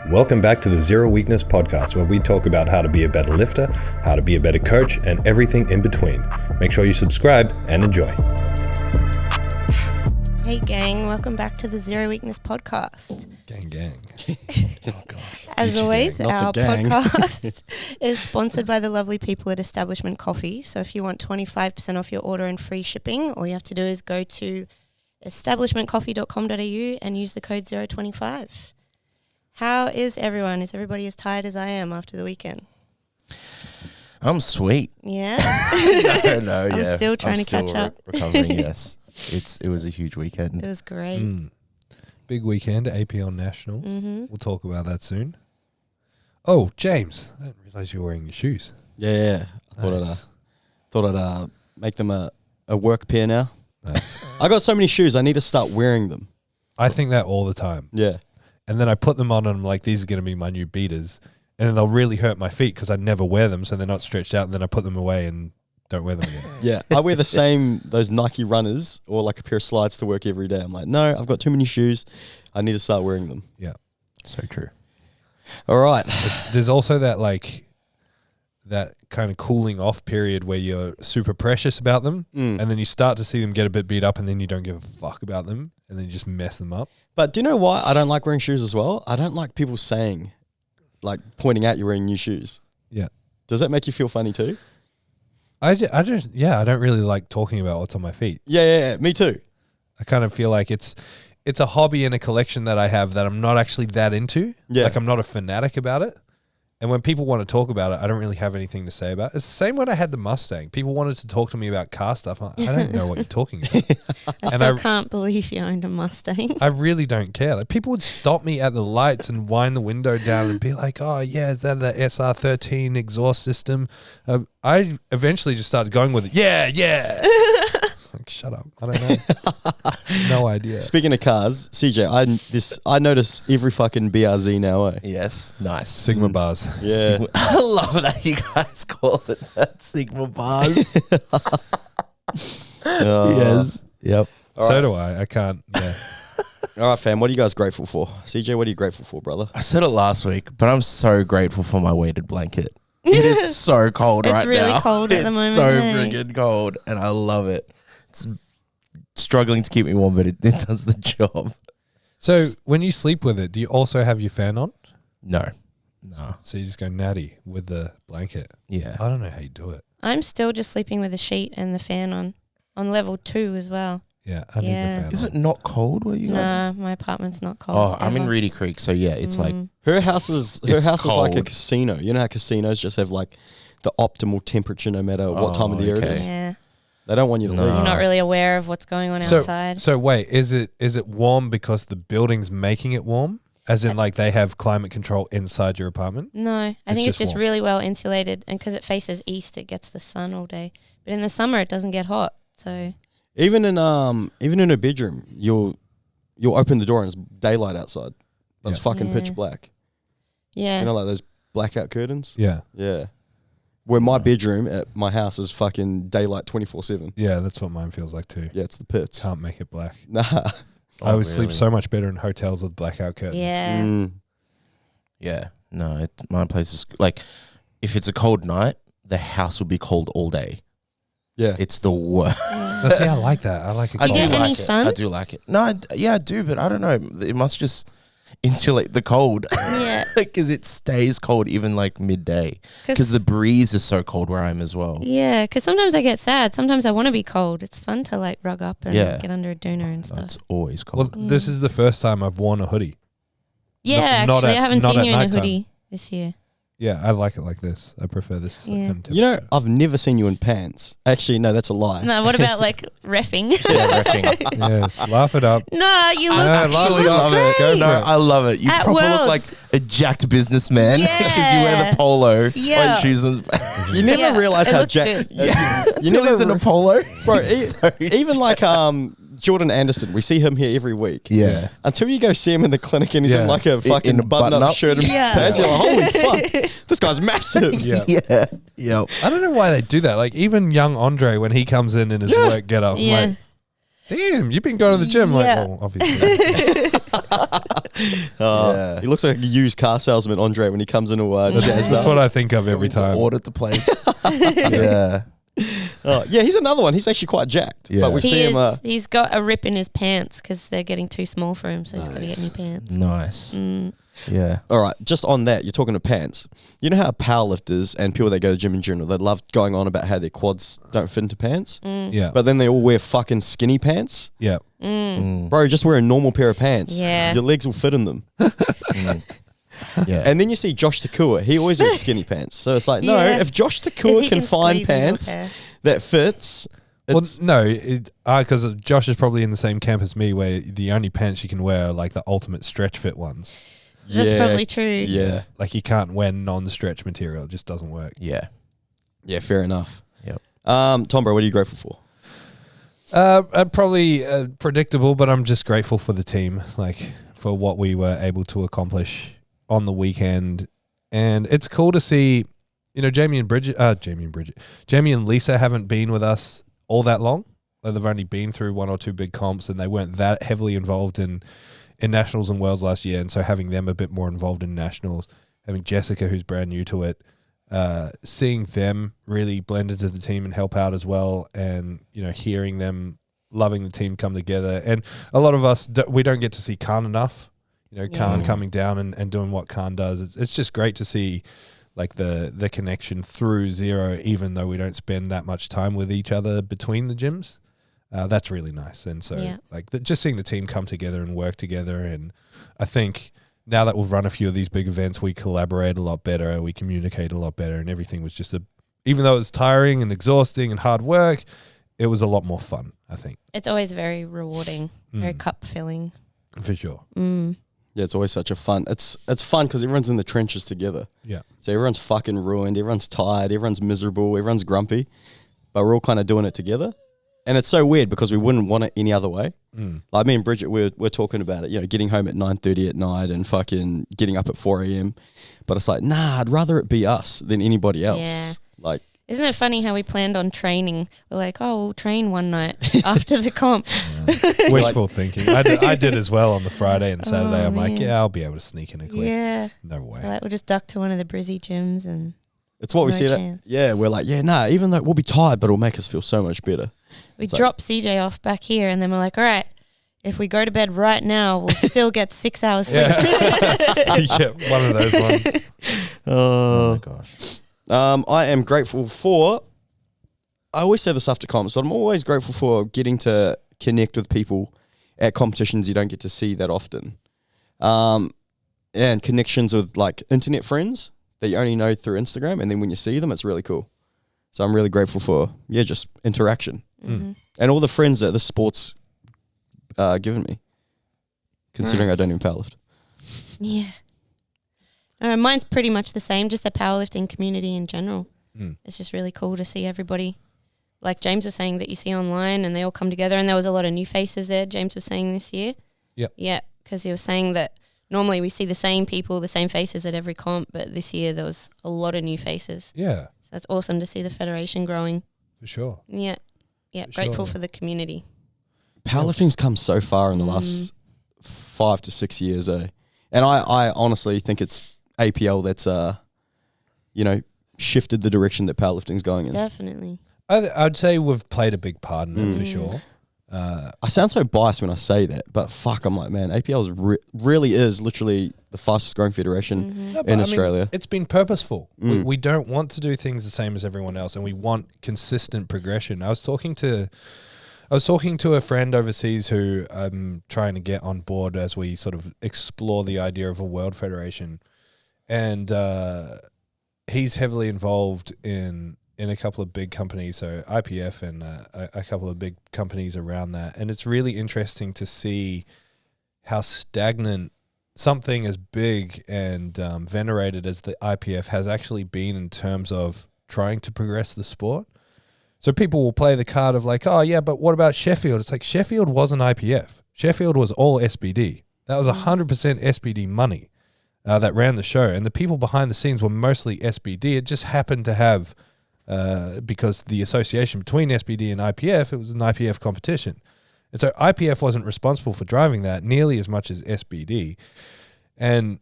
Welcome back to the Zero Weakness Podcast, where we talk about how to be a better lifter, how to be a better coach, and everything in between. Make sure you subscribe and enjoy. Hey gang, welcome back to the Zero Weakness Podcast. Gang. Oh, God. As always, gang, not our the gang. podcast is sponsored by the lovely people at Establishment Coffee. So if you want 25% off your order and free shipping, all you have to do is go to establishmentcoffee.com.au and use the code 025. How is everyone? Is everybody as tired as I am after the weekend? I'm sweet. Yeah? No, I'm yeah. still trying to catch up. Recovering, yes. It was a huge It weekend. was great. Big weekend, APL Nationals. Mm-hmm. We'll talk about that soon. Oh, James, I didn't realize you were wearing your shoes. Yeah. I thought I'd make them a work pair now. Nice. I got so many shoes, I need to start wearing them. I think that all the time. Yeah. And then I put them on and I'm like, these are going to be my new beaters. And then they'll really hurt my feet because I never wear them, so they're not stretched out. And then I put them away and don't wear them again. Yeah. I wear the same, those Nike runners or like a pair of slides to work every day. I'm like, no, I've got too many shoes. I need to start wearing them. Yeah. So true. All right. There's also that kind of cooling off period where you're super precious about them, and then you start to see them get a bit beat up, and then you don't give a fuck about them, and then you just mess them up. But do you know why I don't like wearing shoes as well? I don't like people saying, like pointing out you're wearing new shoes. Yeah. Does that make you feel funny too? I don't really like talking about what's on my feet. Yeah, me too. I kind of feel like it's a hobby and a collection that I have that I'm not actually that into. Yeah. Like I'm not a fanatic about it. And when people want to talk about it, I don't really have anything to say about it. It's the same when I had the Mustang. People wanted to talk to me about car stuff. I don't know what you're talking about. I still can't believe you owned a Mustang. I really don't care. Like people would stop me at the lights and wind the window down and be like, "Oh yeah, is that the SR13 exhaust system?" I eventually just started going with it. Yeah. Like, shut up. I don't know. No idea. Speaking of cars, CJ, I notice every fucking BRZ now. Yes, nice. Sigma bars. Yeah. I love that you guys call it that Sigma bars. Yes. Yep. So do I. I can't. Yeah. All right, fam. What are you guys grateful for? CJ, what are you grateful for, brother? I said it last week, but I'm so grateful for my weighted blanket. It is so cold It's right really now. cold at the moment, It's so hey? friggin' cold, and I love it. It's struggling to keep me warm, but it does the job. So when you sleep with it, do you also have your fan on? No. So you just go natty with the blanket. Yeah. I don't know how you do it. I'm still just sleeping with a sheet and the fan on level 2 as well. Yeah, I need the Yeah. fan Is on. it not cold where you guys? Nah, my apartment's not cold. Oh, I'm in ever. Reedy Creek, so yeah, it's like Her house is It's like a cold. casino. You know how casinos just have like the optimal temperature no matter what time of the year it okay. is? Yeah. They don't want you to No. leave. You're not really aware of what's going on outside. So wait, is it warm because the building's making it warm? As in like they have climate control inside your apartment? No, I think it's just just warm. really well insulated, and because it faces east, it gets the sun all day. But in the summer, it doesn't get hot. So Even in her bedroom, you'll open the door and it's daylight outside. But it's fucking Yeah. pitch black. yeah, You know, like those blackout curtains? Yeah. Yeah. Where my bedroom at my house is fucking daylight 24/7. Yeah, that's what mine feels like too. Yeah, it's the pits. Can't make it black. Nah. I would Oh, sleep really? so much better in hotels with blackout curtains. yeah. Mm. Yeah, no, my place is like, if it's a cold night, the house will be cold all day. Yeah. It's the worst. But see, I like that. I like it. Do you cold. get any like sun? it. I do like it. No, I do, but I don't know. It must just insulate the cold Yeah. because it stays cold even like midday because the breeze is so cold where I'm as well. Yeah, because sometimes I get sad. Sometimes I want to be cold. It's fun to like rug up and Yeah. get under a doona and No, stuff. it's always Well, cold. this is the first time I've worn a hoodie. Yeah, not actually, at- I haven't not seen at you in a nighttime. hoodie this year. Yeah, I like it like this. I prefer this. Yeah. kind of You know, temperature. I've never seen you in pants. Actually, no, that's a lie. No, what about like reffing? Yeah, wrecking. Yes, laugh it up. No, you look, No, you laugh look it up. great. Go for No, it. I love it. You At probably look like Worlds. a jacked businessman because you wear Yeah. the polo, Yeah. white shoes, and You never Yeah, realize it how looks Jack's... good. yeah, You until he's in never a polo, Bro, He's so even like Jordan Anderson, we see him here every week. Yeah. Until you go see him in the clinic and he's Yeah. in like a fucking in a button-up button-up. shirt and Yeah. pants, you're like, holy fuck, this guy's massive. Yeah. yeah, yeah. I don't know why they do that. Like even young Andre, when he comes in his Yeah. work get up, Yeah. like, damn, you've been going to the gym. Yeah. Like, well, obviously. He looks like a used car salesman, Andre, when he comes into That's what I think of every Going to time. audit the place. Yeah. yeah, he's another one. He's actually quite jacked. Yeah. But we see him. He's got a rip in his pants because they're getting too small for him, so he's got to get new pants. Nice. Mm. Yeah. All right, just on that, you're talking to pants. You know how powerlifters and people that go to gym in general, they love going on about how their quads don't fit into pants, Yeah. but then they all wear fucking skinny pants. Yeah. Bro, just wear a normal pair of pants. Yeah. Your legs will fit in them. Yeah. And then you see Josh Takua. He always wears skinny pants. So it's like, no, Yeah. if Josh If Takua he can find squeeze into a pants pair. that fits, Well, it's, no, because Josh is probably in the same camp as me, where the only pants you can wear are like the ultimate stretch fit ones. That's probably true. Yeah. Like you can't wear non-stretch material; it just doesn't work. Yeah. Yeah, fair enough. Yep. Tom, bro, what are you grateful for? Probably predictable, but I'm just grateful for the team, like for what we were able to accomplish on the weekend, and it's cool to see. You know, Jamie and Lisa haven't been with us all that long. Like they've only been through one or two big comps, and they weren't that heavily involved in nationals and worlds last year. And so having them a bit more involved in nationals, having Jessica, who's brand new to it, seeing them really blend into the team and help out as well, and you know, hearing them loving the team come together. And a lot of us, we don't get to see Khan enough. You know, Khan coming down and doing what Khan does. It's just great to see like the connection through Zero, even though we don't spend that much time with each other between the gyms. That's really nice. And so just seeing the team come together and work together. And I think now that we've run a few of these big events, we collaborate a lot better, we communicate a lot better, and everything was just even though it was tiring and exhausting and hard work, it was a lot more fun, I think. It's always very rewarding, very cup filling. For sure. Yeah, it's always such a fun. It's fun because everyone's in the trenches together. Yeah. So everyone's fucking ruined. Everyone's tired. Everyone's miserable. Everyone's grumpy. But we're all kind of doing it together. And it's so weird because we wouldn't want it any other way. Like me and Bridget, we're talking about it, you know, getting home at 9:30 at night and fucking getting up at 4 a.m. But it's like, nah, I'd rather it be us than anybody else. Yeah. Like, isn't it funny how we planned on training? We're like, oh, we'll train one night after the comp. Wishful thinking. I did as well on the Friday and Saturday. I'm like, man. yeah, I'll be able to sneak in a quick. Yeah. No way. Like, we'll just duck to one of the Brizzy gyms and it's what we No see. chance. Yeah, we're like, yeah, nah, even though we'll be tired, but it'll make us feel so much better. we It's like- drop CJ off back here, and then we're like, all right, if we go to bed right now, we'll still get 6 hours sleep. Yeah, one of those ones. Oh my gosh. I am grateful for, I always say this after comps, but I'm always grateful for getting to connect with people at competitions you don't get to see that often. And connections with like internet friends that you only know through Instagram. And then when you see them, it's really cool. So I'm really grateful for, just interaction. Mhm. And all the friends that the sport's given me, considering I don't even powerlift. Yeah. Mine's pretty much the same, just the powerlifting community in general. It's just really cool to see everybody. Like James was saying that you see online and they all come together, and there was a lot of new faces there, James was saying this year. Yep. Yeah, because he was saying that normally we see the same people, the same faces at every comp, but this year there was a lot of new faces. Yeah, So that's awesome to see the federation growing. for sure. Yeah. Yeah, For grateful sure. for the community. Powerlifting's come so far in the last 5 to 6 years, eh? And I honestly think it's APL that's, shifted the direction that powerlifting's going in. Definitely. I'd say we've played a big part in it for sure. I sound so biased when I say that, but fuck, I'm like, man, APL really is literally the fastest growing federation No, but in I mean, Australia. it's been purposeful. We don't want to do things the same as everyone else, and we want consistent progression. I was talking to a friend overseas who I'm trying to get on board as we sort of explore the idea of a world federation, and he's heavily involved in a couple of big companies, so IPF and a couple of big companies around that. And it's really interesting to see how stagnant something as big and venerated as the IPF has actually been in terms of trying to progress the sport. So people will play the card of like, oh yeah, but what about Sheffield? It's like Sheffield wasn't IPF. Sheffield was all SBD. That was 100% SBD money that ran the show. And the people behind the scenes were mostly SBD. It just happened to have... because the association between SBD and IPF, it was an IPF competition. And so IPF wasn't responsible for driving that nearly as much as SBD. And,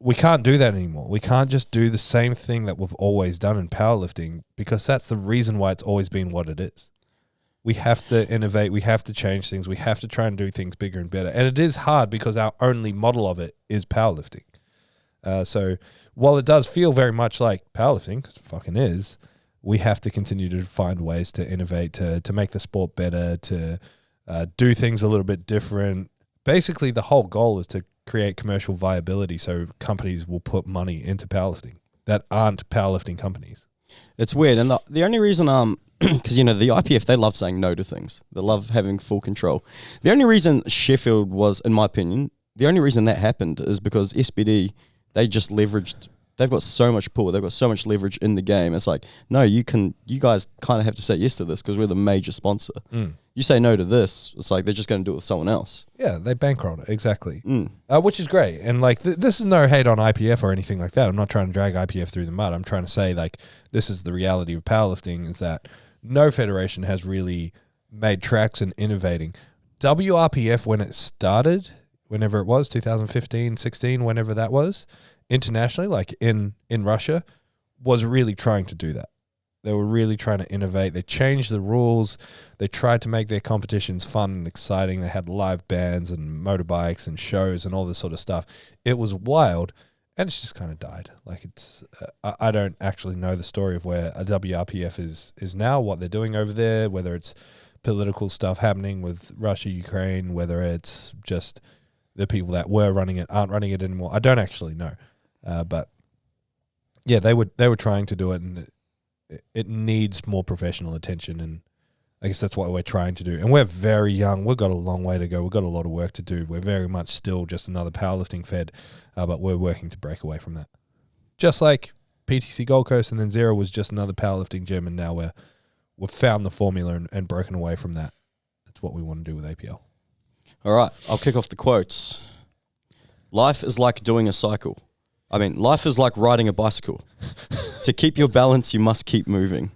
we can't do that anymore. We can't just do the same thing that we've always done in powerlifting, because that's the reason why it's always been what it is. We have to innovate. We have to change things. We have to try and do things bigger and better. And it is hard because our only model of it is powerlifting. So while it does feel very much like powerlifting, because it fucking is, we have to continue to find ways to innovate, to make the sport better, to do things a little bit different. Basically, the whole goal is to create commercial viability so companies will put money into powerlifting that aren't powerlifting companies. It's weird. And the only reason, because, the IPF, they love saying no to things. They love having full control. The only reason Sheffield was, in my opinion, the only reason that happened is because SBD, they just leveraged. They've got so much pull. They've got so much leverage in the game. It's like, no, you guys kind of have to say yes to this because we're the major sponsor. You say no to this, it's like they're just going to do it with someone else. Yeah, they bankroll it, exactly. Which is great. And like, this is no hate on IPF or anything like that. I'm not trying to drag IPF through the mud. I'm trying to say, like, this is the reality of powerlifting, is that no federation has really made tracks in innovating. WRPF, when it started, whenever it was, 2015, 16, whenever that was, internationally, like in Russia, was really trying to do that. They were really trying to innovate. They changed the rules. They tried to make their competitions fun and exciting. They had live bands and motorbikes and shows and all this sort of stuff. It was wild, and it's just kind of died. Like, it's I don't actually know the story of where a WRPF is now, what they're doing over there, whether it's political stuff happening with Russia, Ukraine, whether it's just the people that were running it aren't running it anymore. I don't actually know. But yeah, they were trying to do it, and it needs more professional attention, and I guess that's what we're trying to do. And we're very young. We've got a long way to go. We've got a lot of work to do. We're very much still just another powerlifting fed, but we're working to break away from that. Just like PTC Gold Coast and then Zero was just another powerlifting gym, and now we've found the formula and broken away from that. That's what we want to do with APL. All right, I'll kick off the quotes. Life is like doing a cycle. Life is like riding a bicycle. To keep your balance, you must keep moving.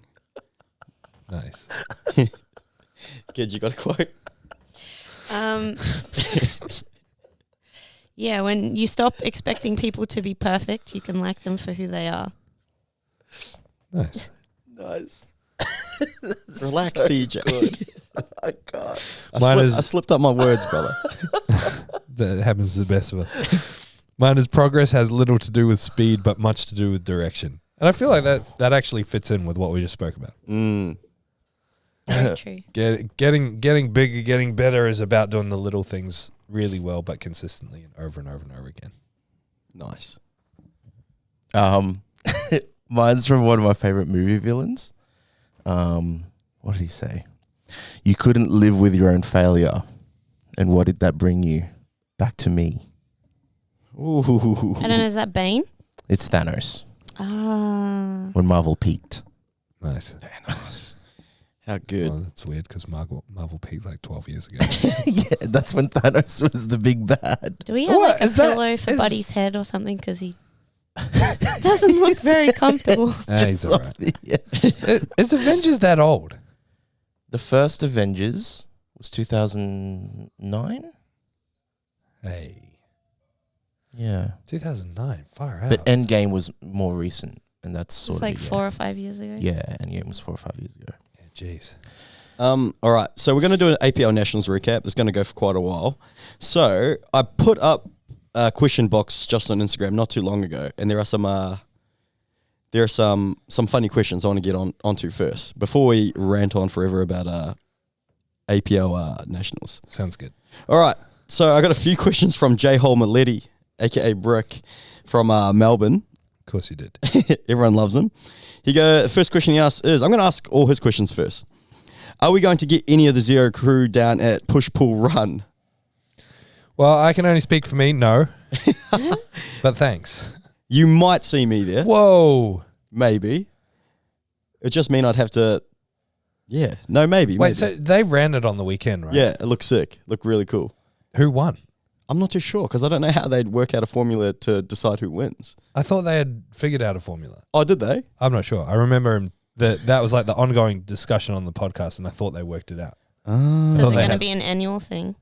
Nice. Kid, you got a quote? Yeah, when you stop expecting people to be perfect, you can like them for who they are. Nice. Nice. Relax, so CJ. I can't. I slipped up my words, brother. That happens to the best of us. Mine is progress has little to do with speed, but much to do with direction. And I feel like that actually fits in with what we just spoke about. Very true. Getting bigger, getting better is about doing the little things really well, but consistently and over and over and over again. Nice. Mine's from one of my favorite movie villains. What did he say? You couldn't live with your own failure. And what did that bring you? Back to me. Ooh. I don't know, is that Bane? It's Thanos. Ah. When Marvel peaked. Nice. Thanos. How good. Well, that's weird because Marvel peaked like 12 years ago. Yeah, that's when Thanos was the big bad. Do we have What? like a pillow for is- Buddy's head or something? Because he doesn't look very comfortable. He's all right. Yeah. Is Avengers that old? The first Avengers was 2009? Hey. Yeah. 2009. Far out. But Endgame was more recent, and that's sort It's of like 4 or 5 years ago. Yeah, Endgame was 4 or 5 years ago. Yeah, jeez. All right, so we're going to do an APL Nationals recap. It's going to go for quite a while. So I put up a question box just on Instagram not too long ago, and there are some funny questions I want to get onto first before we rant on forever about APL Nationals. Sounds good. All right, so I got a few questions from J. Holmer-Letty, aka Brick, from Melbourne. Of course you did. Everyone loves him. First question he asked is, I'm going to ask all his questions first. Are we going to get any of the Zero crew down at Push Pull Run? Well, I can only speak for me. No. But thanks. You might see me there. Whoa. Maybe. It just mean I'd have to... Yeah. No, maybe. Wait, so they ran it on the weekend, right? Yeah, it looked sick. Looked really cool. Who won? I'm not too sure because I don't know how they'd work out a formula to decide who wins. I thought they had figured out a formula. Oh, did they? I'm not sure. I remember him that was like the ongoing discussion on the podcast, and I thought they worked it out. So Ah. is thought it they going to had- be an annual thing?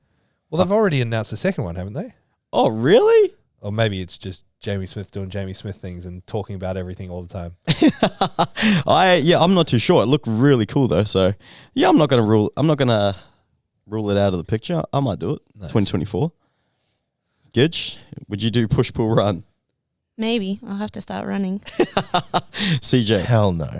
Well, they've already announced the second one, haven't they? Oh, really? Or maybe it's just Jamie Smith doing Jamie Smith things and talking about everything all the time. I'm not too sure. It looked really cool though. So yeah, I'm not gonna rule it out of the picture. I might do it. Nice. 2024. Gidge, would you do push pull run? Maybe. I'll have to start running. CJ, Hell no.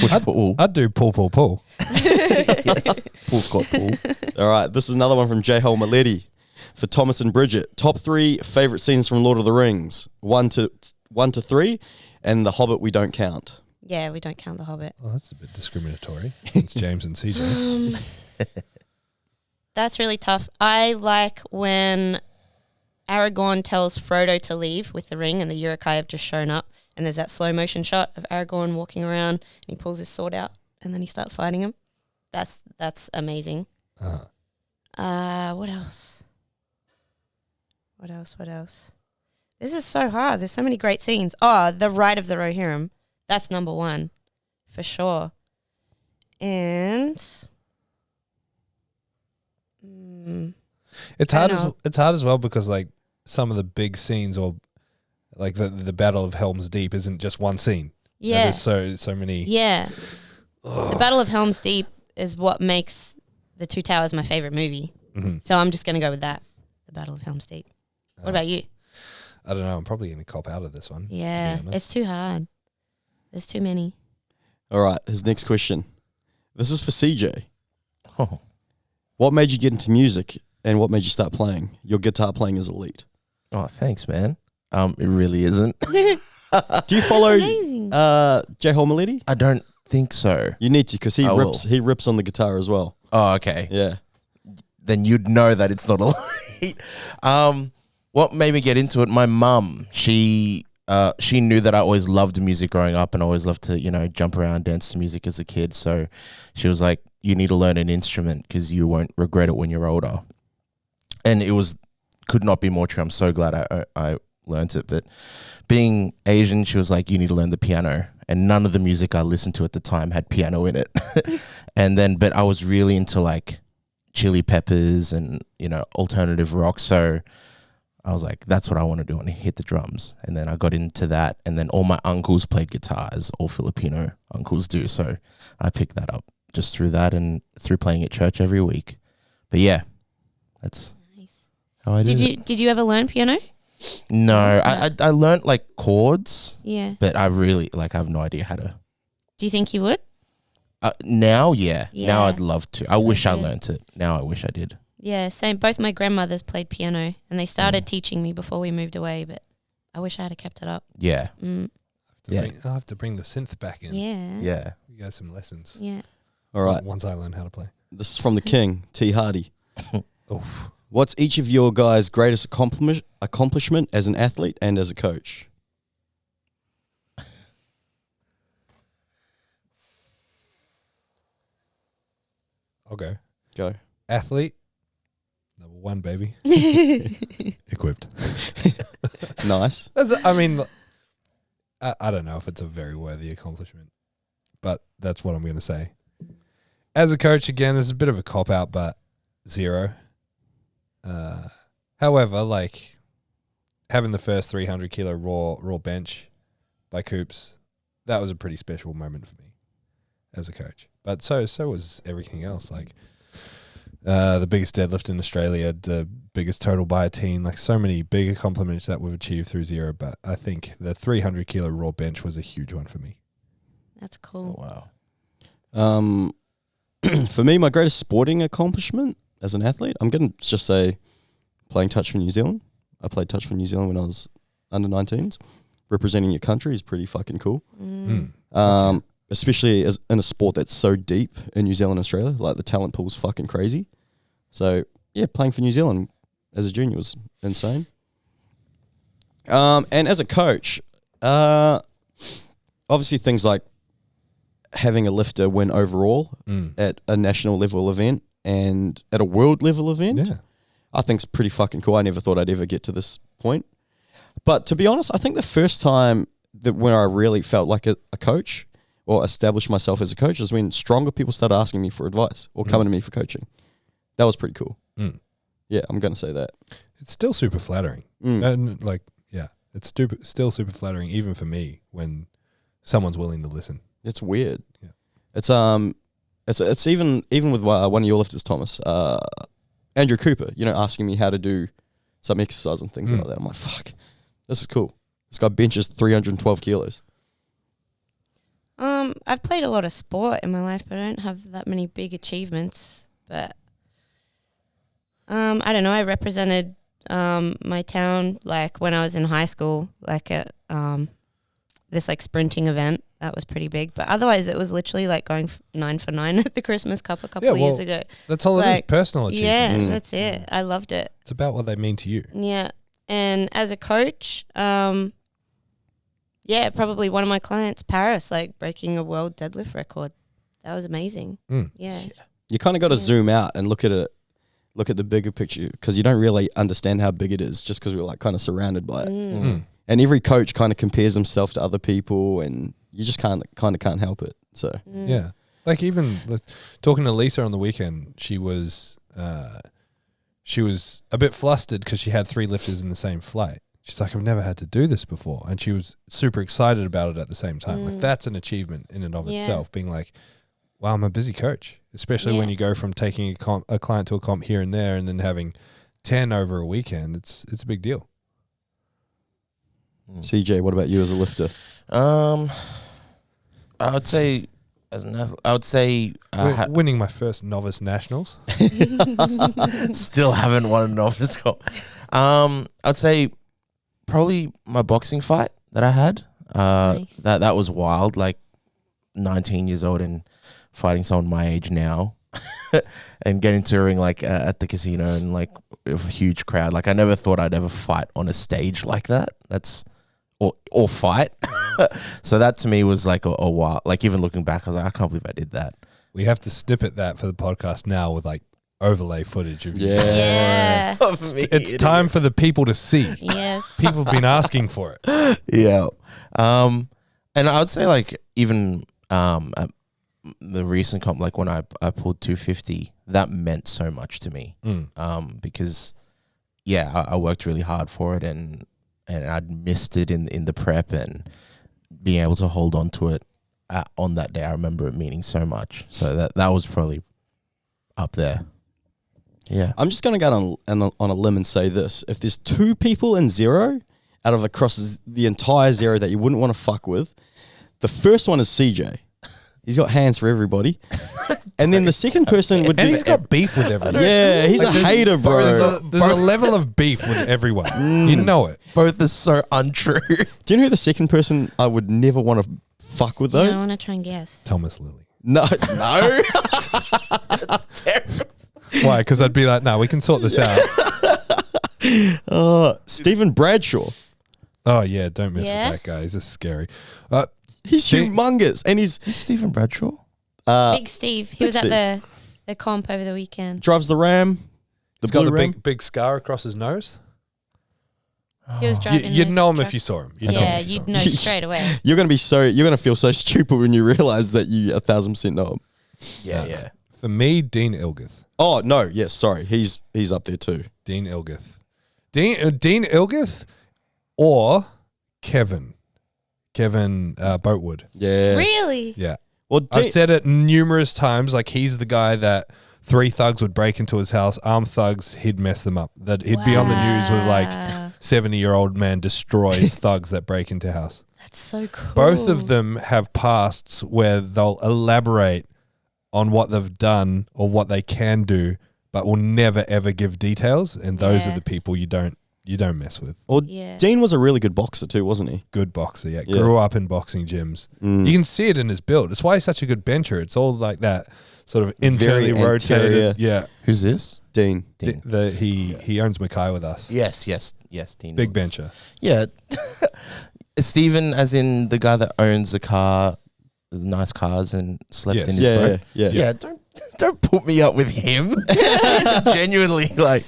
Push pull. I'd do pull. Yes. pull squat pull. All right, this is another one from J. Maletti for Thomas and Bridget. Top 3 favorite scenes from Lord of the Rings. 1 to 3, and The Hobbit we don't count. Yeah, we don't count The Hobbit. Well, that's a bit discriminatory. It's James and CJ. That's really tough. I like when Aragorn tells Frodo to leave with the ring and the Uruk-hai have just shown up, and there's that slow motion shot of Aragorn walking around and he pulls his sword out and then he starts fighting him. That's amazing. What else? What else? This is so hard. There's so many great scenes. Oh, the Ride of the Rohirrim. That's number 1 for sure. And It's I hard know. it's hard as well because like some of the big scenes or like the Battle of Helm's Deep isn't just one scene. You know, yeah. there's so many. Yeah. The Battle of Helm's Deep is what makes The Two Towers my favorite movie. Mhm. So I'm just going to go with that. The Battle of Helm's Deep. What about you? I don't know. I'm probably going to cop out of this one. to be Yeah. honest. It's too hard. There's too many. All right, his next question. This is for CJ. Oh. What made you get into music, and what made you start playing? Your guitar playing is elite. Oh, thanks, man. It really isn't. Do you follow amazing. J. Maletti? I don't think so. You need to, because he I will. rips on the guitar as well. Oh, okay. Yeah. Then you'd know that it's not elite. What made me get into it? My mum, she knew that I always loved music growing up and always loved to, jump around, dance to music as a kid. So she was like, you need to learn an instrument because you won't regret it when you're older. And could not be more true. I'm so glad I learned it. But being Asian, she was like, you need to learn the piano. And none of the music I listened to at the time had piano in it. But I was really into like Chili Peppers and, alternative rock. So I was like, that's what I want to do. I want to hit the drums. And then I got into that. And then all my uncles played guitar, as all Filipino uncles do. So I picked that up just through that and through playing at church every week. But yeah, that's Nice. how I did it. Did you ever learn piano? No, I learned like chords, Yeah. but I really I have no idea how to. Do you think you would? Now, yeah. Now Yeah. I'd love to. I So wish I good. learnt it. Now I wish I did. Yeah, same. Both my grandmothers played piano and they started teaching me before we moved away, but I wish I had kept it up. Yeah, Yeah. I'll have to bring the synth back in. Yeah. yeah. You guys some lessons. Yeah. All right. Once I learn how to play. This is from the King, T. Hardy. Oof. What's each of your guys' greatest accomplishment as an athlete and as a coach? I'll go. Go. Athlete. Number 1, baby. Equipped. Nice. I mean, I don't know if it's a very worthy accomplishment, but that's what I'm going to say. As a coach, again, this is a bit of a cop-out, but 0. However, like, having the first 300 kilo raw bench by Coops, that was a pretty special moment for me as a coach. But so was everything else, like the biggest deadlift in Australia, the biggest total by a team, like so many big accomplishments that we've achieved through 0. But I think the 300 kilo raw bench was a huge one for me. That's cool. Oh, wow. For me, my greatest sporting accomplishment as an athlete, I'm going to just say playing touch for New Zealand. I played touch for New Zealand when I was under 19s. Representing your country is pretty fucking cool. Especially as in a sport that's so deep in New Zealand and Australia. Like the talent pool's fucking crazy. So yeah, playing for New Zealand as a junior was insane. And as a coach, obviously things like having a lifter win overall at a national level event and at a world level event, Yeah. I think it's pretty fucking cool. I never thought I'd ever get to this point. But to be honest, I think the first time that when I really felt like a coach or establish myself as a coach is when stronger people started asking me for advice or coming to me for coaching. That was pretty cool. Yeah, I'm going to say that. It's still super flattering. And like, yeah, it's still super flattering even for me when someone's willing to listen. It's weird. Yeah. It's even with one of your lifters, Thomas, Andrew Cooper, asking me how to do some exercise and things like that. I'm like, fuck, this is cool. This guy benches 312 kilos. I've played a lot of sport in my life, but I don't have that many big achievements. But I don't know. I represented my town like when I was in high school, like at this like sprinting event. That was pretty big. But otherwise, it was literally like going 9 for 9 at the Christmas Cup a couple of years ago. That's all it is, personal achievements. Yeah, that's it. I loved it. It's about what they mean to you. Yeah. And as a coach, probably one of my clients, Paris, like breaking a world deadlift record. That was amazing. Yeah. You kind of got to zoom out and look at the bigger picture, because you don't really understand how big it is just because we're like kind of surrounded by it. And every coach kind of compares himself to other people, and you just can't help it. So yeah, like even talking to Lisa on the weekend, she was a bit flustered because she had 3 lifters in the same flight. She's like, I've never had to do this before, and she was super excited about it at the same time. Like that's an achievement in and of itself. Being like, wow, I'm a busy coach, especially when you go from taking a client to a comp here and there, and then having 10 over a weekend. It's a big deal. CJ, what about you as a lifter? I would say winning my first novice nationals. Still haven't won a novice comp. I'd say probably my boxing fight that I had. Nice. That was wild. Like 19 years old and fighting someone my age now, and getting to a ring like at the casino and like with a huge crowd. Like I never thought I'd ever fight on a stage like that. Or fight. So that to me was like a while. Like even looking back, I was like, I can't believe I did that. We have to snippet that for the podcast now with like overlay footage of you. Yeah. It's time for the people to see. Yes. People have been asking for it. Yeah. And I would say like even at the recent comp, like when I pulled 250, that meant so much to me. Because I worked really hard for it, and I'd missed it in the prep, and being able to hold on to it on that day, I remember it meaning so much. So that was probably up there. Yeah. I'm just going to go on a limb and say this. If there's 2 people in Zero out of across the entire Zero that you wouldn't want to fuck with, the first one is CJ. He's got hands for everybody. And then the second person would be... And he's got beef with everyone. Yeah, he's Like a hater, bro. There's a level of beef with everyone. You know it. Both are so untrue. Do you know who the second person I would never want to fuck with, though? Yeah, I want to try and guess. Thomas Lilley. No. That's terrible. Why? Because I'd be like, no, we can sort this out. Stephen Bradshaw. Oh, yeah, don't mess Yeah? with that guy. He's just scary. He's humongous. And he's... Who's Stephen Bradshaw? Big Steve. He was at the comp over the weekend. Drives the Ram. He's got the Ram. big scar across his nose. He was driving. You'd the know him truck. if you saw him. You'd know straight away. You're going to feel so stupid when you realize that you 1,000% know him. Yeah. For me, Dean Ilgith. Oh, no. Yes, sorry. He's up there too. Dean Ilgith. Dean Ilgith or Kevin Boatwood. Yeah. Really? Yeah. Well, I've said it numerous times, like he's the guy that 3 thugs would break into his house, armed thugs, he'd mess them up. That he'd be on the news with like 70-year-old man destroys thugs that break into house. That's so cool. Both of them have pasts where they'll elaborate on what they've done or what they can do, but will never ever give details. And those are the people you don't mess with. Well, Dean was a really good boxer too, wasn't he? Good boxer, yeah. Grew up in boxing gyms. You can see it in his build. It's why he's such a good bencher. It's all like that sort of internally rotated. anterior. Yeah. Who's this? Dean. He owns Mackay with us. Yes, Dean. Big bencher. Yeah. Stephen, as in the guy that owns the car, the nice cars, and slept in his boat. Yeah. Don't put me up with him. He's genuinely like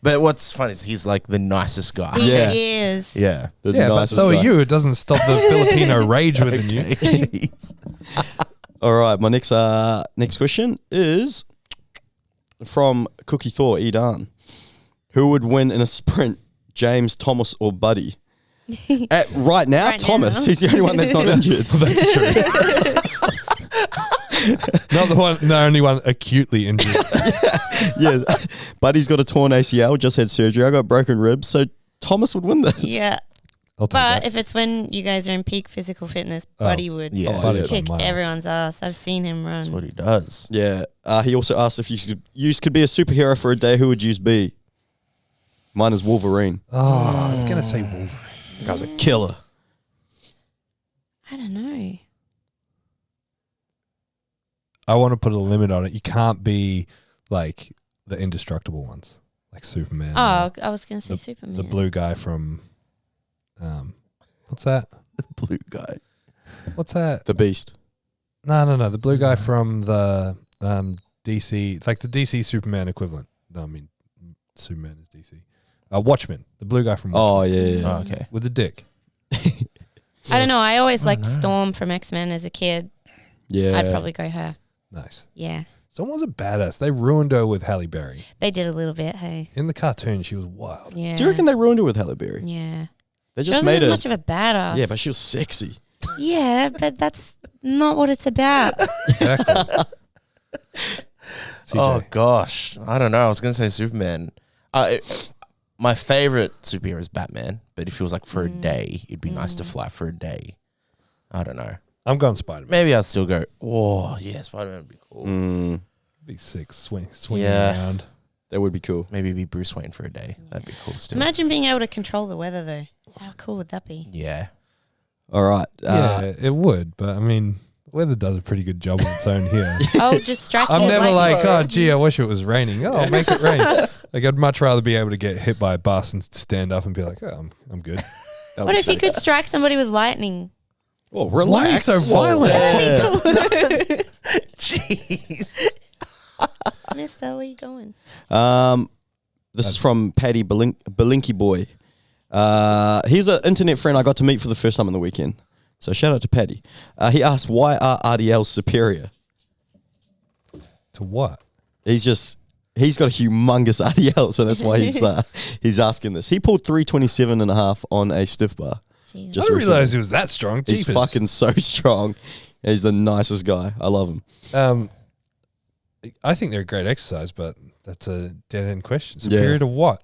But what's funny is he's like the nicest guy. He Yeah. is. Yeah. The Yeah, but nicest so guy. are you. It doesn't stop the Filipino rage within you. All right, my next question is from Cookie Thor Edan. Who would win in a sprint, James, Thomas, or Buddy? Right now, Right Thomas. now. He's the only one that's not injured. That's true. Not the only one acutely injured. Yeah, Buddy's got a torn ACL, just had surgery. I got broken ribs, so Thomas would win this. Yeah. I'll take But that. if it's when you guys are in peak physical fitness, Buddy would Yeah. Buddy kick by miles. everyone's ass. I've seen him run. That's what he does. Yeah. He also asked if you could be a superhero for a day, who would you be? Mine is Wolverine. Oh, I was going to say Wolverine. The guy's a killer. I don't know. I want to put a limit on it. You can't be like the indestructible ones, like Superman. Oh, I was going to say the- Superman. The blue guy from, what's that? Blue guy. What's that? The Beast. No. The blue guy from the DC, like the DC Superman equivalent. No, I mean, Superman is DC. Watchmen. The blue guy from Watchmen. Oh, yeah. Oh, okay. With the dick. I don't know. I always liked Storm from X-Men as a kid. Yeah. I'd probably go her. Nice. Yeah. Someone was a badass. They ruined her with Halle Berry. They did a little bit, hey. In the cartoon, she was wild. Yeah. Do you reckon they ruined her with Halle Berry? Yeah. They She just wasn't made as her. much of a badass. Yeah, but she was sexy. Yeah, but that's not what it's about. Exactly. CJ. Oh gosh, I don't know. I was gonna say Superman. My favorite superhero is Batman, but if it was like for a day, it'd be nice to fly for a day. I don't know. I'm going Spider-Man. Maybe I'll still go. Oh yeah, Spider-Man would be cool. Be sick. Swing Yeah. around. That would be cool. Maybe be Bruce Wayne for a day. That'd be cool. Still. Imagine being able to control the weather, though. How cool would that be? Yeah. All right. Yeah, it would, but I mean, weather does a pretty good job on its own here. Oh, just strike I'm your never lights. like, oh, gee, I wish it was raining. Oh, make it rain. Like, I'd much rather be able to get hit by a bus and stand up and be like, oh, I'm good. What if you could strike somebody with lightning? Oh, Why are you so violent? Jeez. Mister, where you going? This is from Paddy Belinky Boy. He's an internet friend I got to meet for the first time on the weekend. So shout out to Paddy. He asked, why are RDLs superior? To what? He's got a humongous RDL, so that's why he's asking this. He pulled 327.5 on a stiff bar. Jesus. I Just didn't recently. realize he was that strong. He's Jeepers. fucking so strong. He's the nicest guy. I love him. I think they're a great exercise, but that's a dead end question. Superior to what?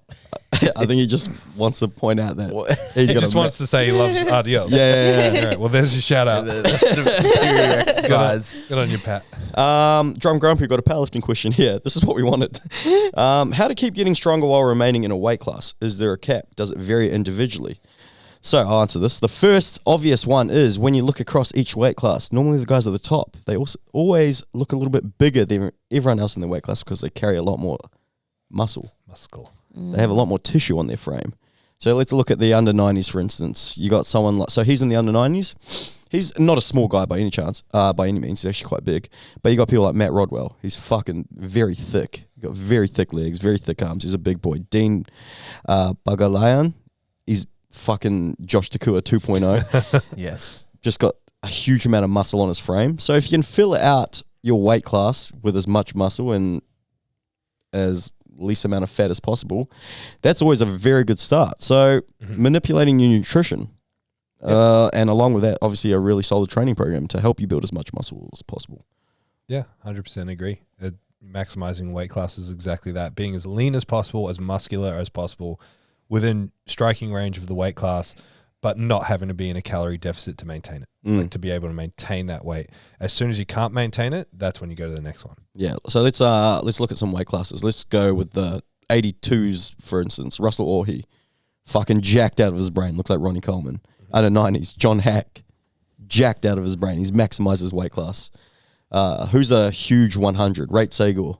I think he just wants to point out that He he's got just a wants to say he loves RDL. Yeah. All right, well, there's your shout out. Superior exercise. Good on you, Pat. Drum Grumpy got a powerlifting question here. This is what we wanted. How to keep getting stronger while remaining in a weight class? Is there a cap? Does it vary individually? So I'll answer this. The first obvious one is when you look across each weight class, normally the guys at the top, they also always look a little bit bigger than everyone else in their weight class because they carry a lot more muscle. They have a lot more tissue on their frame. So let's look at the under 90s, for instance. You got someone like, so he's in the under 90s. He's not a small guy by any chance, by any means. He's actually quite big. But you got people like Matt Rodwell. He's fucking very thick. You got very thick legs, very thick arms. He's a big boy. Dean Bagalayan. He's fucking Josh Takua 2.0. Yes. Just got a huge amount of muscle on his frame. So if you can fill out your weight class with as much muscle and as least amount of fat as possible, that's always a very good start. So manipulating your nutrition, and along with that, obviously a really solid training program to help you build as much muscle as possible. Yeah, 100% agree. Maximizing weight class is exactly that. Being as lean as possible, as muscular as possible, within striking range of the weight class, but not having to be in a calorie deficit to maintain it. Like to be able to maintain that weight. As soon as you can't maintain it, that's when you go to the next one. Yeah. So let's look at some weight classes. Let's go with the 82s, for instance. Russell Orhe, fucking jacked out of his brain. Looks like Ronnie Coleman. Under 90s, John Hack, jacked out of his brain. He's maximized his weight class. Who's a huge 100? Rate Sagor.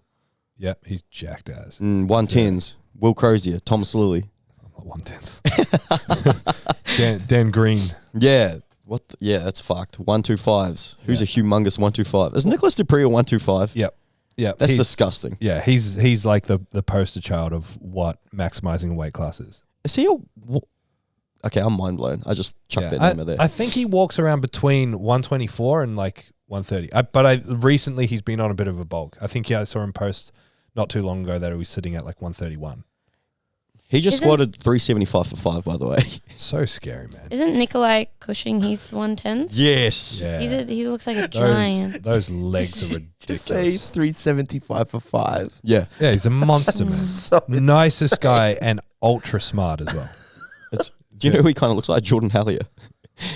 Yep, he's jacked as. 110s, Will Crozier, Thomas Lilley. I'm not 110s. Dan Green. Yeah. Yeah, that's fucked. 125s. Who's a humongous 125? Is Nicholas Dupree a 125? Yep. Yeah, That's he's- disgusting. Yeah, he's like the poster child of what maximizing a weight class is. Is he okay, I'm mind blown. I just chucked that number there. I think he walks around between 124 and like 130. But recently he's been on a bit of a bulk. I think I saw him post not too long ago that he was sitting at like 131. He just Isn't- squatted 375 for 5, by the way. So scary, man. Isn't Nikolai Cushing? He's 110s. Yes. Yeah. He looks like a giant. Those legs are Just say ridiculous. 375 for 5. Yeah. Yeah, he's a monster, man. So Nicest guy and ultra smart as well. Do you know who he kind of looks like? Jordan Hallier.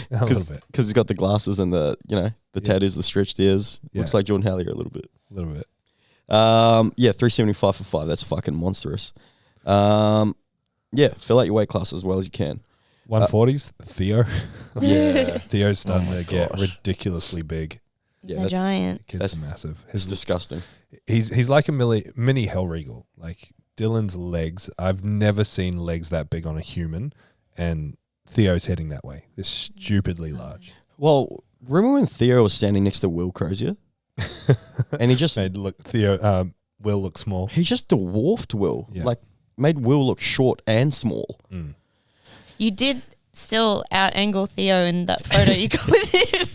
A little bit. Because he's got the glasses and the tattoos, the stretched ears. Yeah. Looks like Jordan Hallier a little bit. A little bit. 375 for 5. That's fucking monstrous. Fill out your weight class as well as you can. 140s, Theo. Yeah. Theo's starting to get gosh. ridiculously big. Yeah, a that's- giant. Kid's That's- massive. It's disgusting. He's like a mini Hellregal. Like Dylan's legs. I've never seen legs that big on a human, and Theo's heading that way. They're stupidly large. Well, remember when Theo was standing next to Will Crozier? And he just Will look small. he just dwarfed Will. Yeah. Like made Will look short and small. Mm. You did still out angle Theo in that photo you got with him.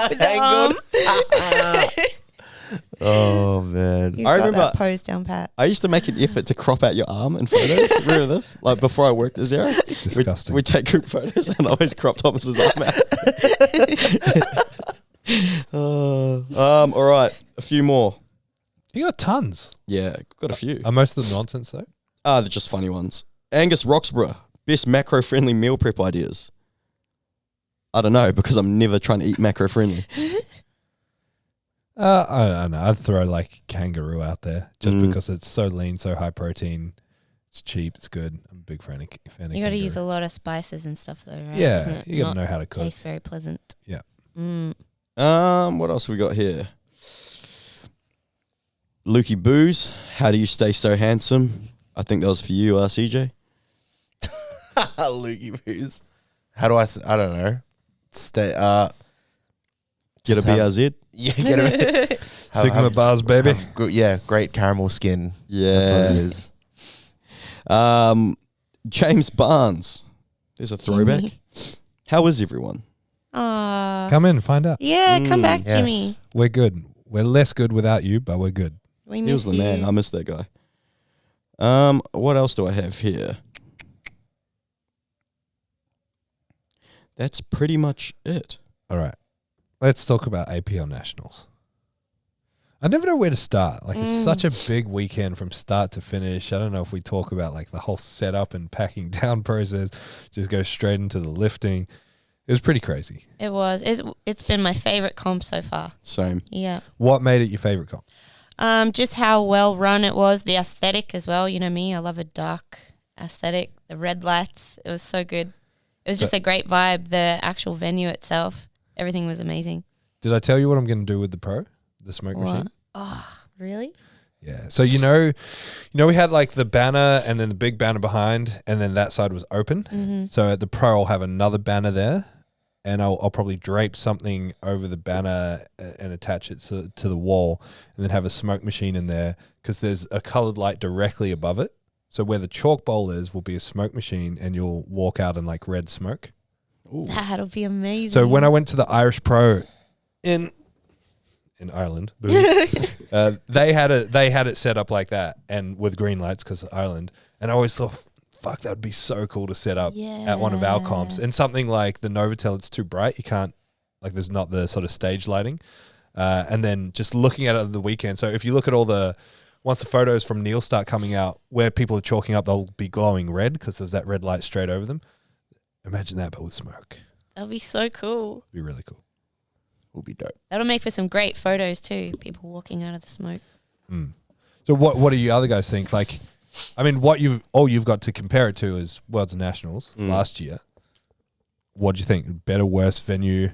With the arm. Oh, man. You I got remember- that pose down pat. I used to make an effort to crop out your arm in photos. Remember this? Like before I worked at Zero? Disgusting. We take group photos and I always crop Thomas's arm out. All right, a few more. You got tons. Yeah, got a few. Are most of them nonsense though? They're just funny ones. Angus Roxburgh, best macro-friendly meal prep ideas. I don't know because I'm never trying to eat macro-friendly. I don't know. I'd throw like kangaroo out there just because it's so lean, so high protein. It's cheap. It's good. I'm a big fan of You got to use a kangaroo. lot of spices and stuff though, right? Yeah, Doesn't it you got not to know how to cook. taste very pleasant. Yeah. Mm. What else we got here? Lukey Booze, how do you stay so handsome? I think that was for you, CJ. Lukey Boos. How do I don't know. Stay, Get a just have- BRZ? yeah, get a Sigma bars, baby. great caramel skin. Yeah. That's what it is. James Barnes. There's a throwback. Jimmy. How is everyone? Aw. Come in and find out. Yeah, come back, Yes. Jimmy. We're good. We're less good without you, but we're good. We He miss was the you. man. I miss that guy. What else do I have here? That's pretty much it. All right. Let's talk about APL Nationals. I never know where to start. Like, it's such a big weekend from start to finish. I don't know if we talk about, like, the whole setup and packing down process, just go straight into the lifting. It was pretty crazy. It was. It's been my favorite comp so far. Same. Yeah. What made it your favorite comp? Just how well run it was. The aesthetic as well. You know me. I love a dark aesthetic. The red lights. It was so good. It was just a great vibe. The actual venue itself. Everything was amazing. Did I tell you what I'm going to do with the Pro? The smoke machine? Oh, really? Yeah. So you know, we had like the banner and then the big banner behind, and then that side was open. Mm-hmm. So at the Pro, I'll have another banner there, and I'll probably drape something over the banner and attach it to the wall, and then have a smoke machine in there because there's a colored light directly above it. So where the chalk bowl is will be a smoke machine, and you'll walk out in like red smoke. Ooh. That'll be amazing. So when I went to the Irish Pro in Ireland, they had it set up like that and with green lights because of Ireland. And I always thought, fuck, that would be so cool to set up at one of our comps. And something like the Novotel, it's too bright. You can't, like, there's not the sort of stage lighting. And then just looking at it on the weekend. So if you look at once the photos from Neil start coming out, where people are chalking up, they'll be glowing red because there's that red light straight over them. Imagine that, but with smoke. That'll be so cool. It'd be really cool. Will be dope. That'll make for some great photos too. People walking out of the smoke. So what do you other guys think? Like, I mean, all you've got to compare it to is Worlds and Nationals last year. What do you think? Better, worse venue?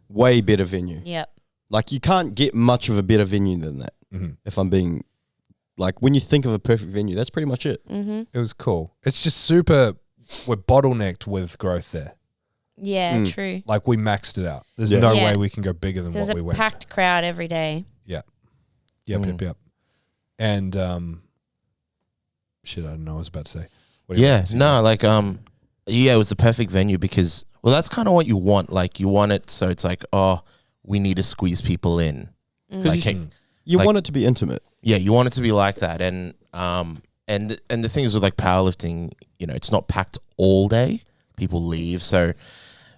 Way better venue. Yep. Like, you can't get much of a better venue than that. Mm-hmm. If I'm being, like, when you think of a perfect venue, that's pretty much it. Mm-hmm. It was cool. It's just super. We're bottlenecked with growth there. Yeah, true. Like, we maxed it out. There's Yeah. no Yeah. way we can go bigger than There's what we a went. packed crowd every day. Yep. And shit, I don't know what I was about to say. What do you Yeah, want to say? no, like yeah, it was the perfect venue because that's kind of what you want. Like you want it so it's like, oh, we need to squeeze people in. Because Like, you like- want it to be intimate. Yeah, you want it to be like that, and the thing is with like powerlifting, it's not packed all day. People leave, so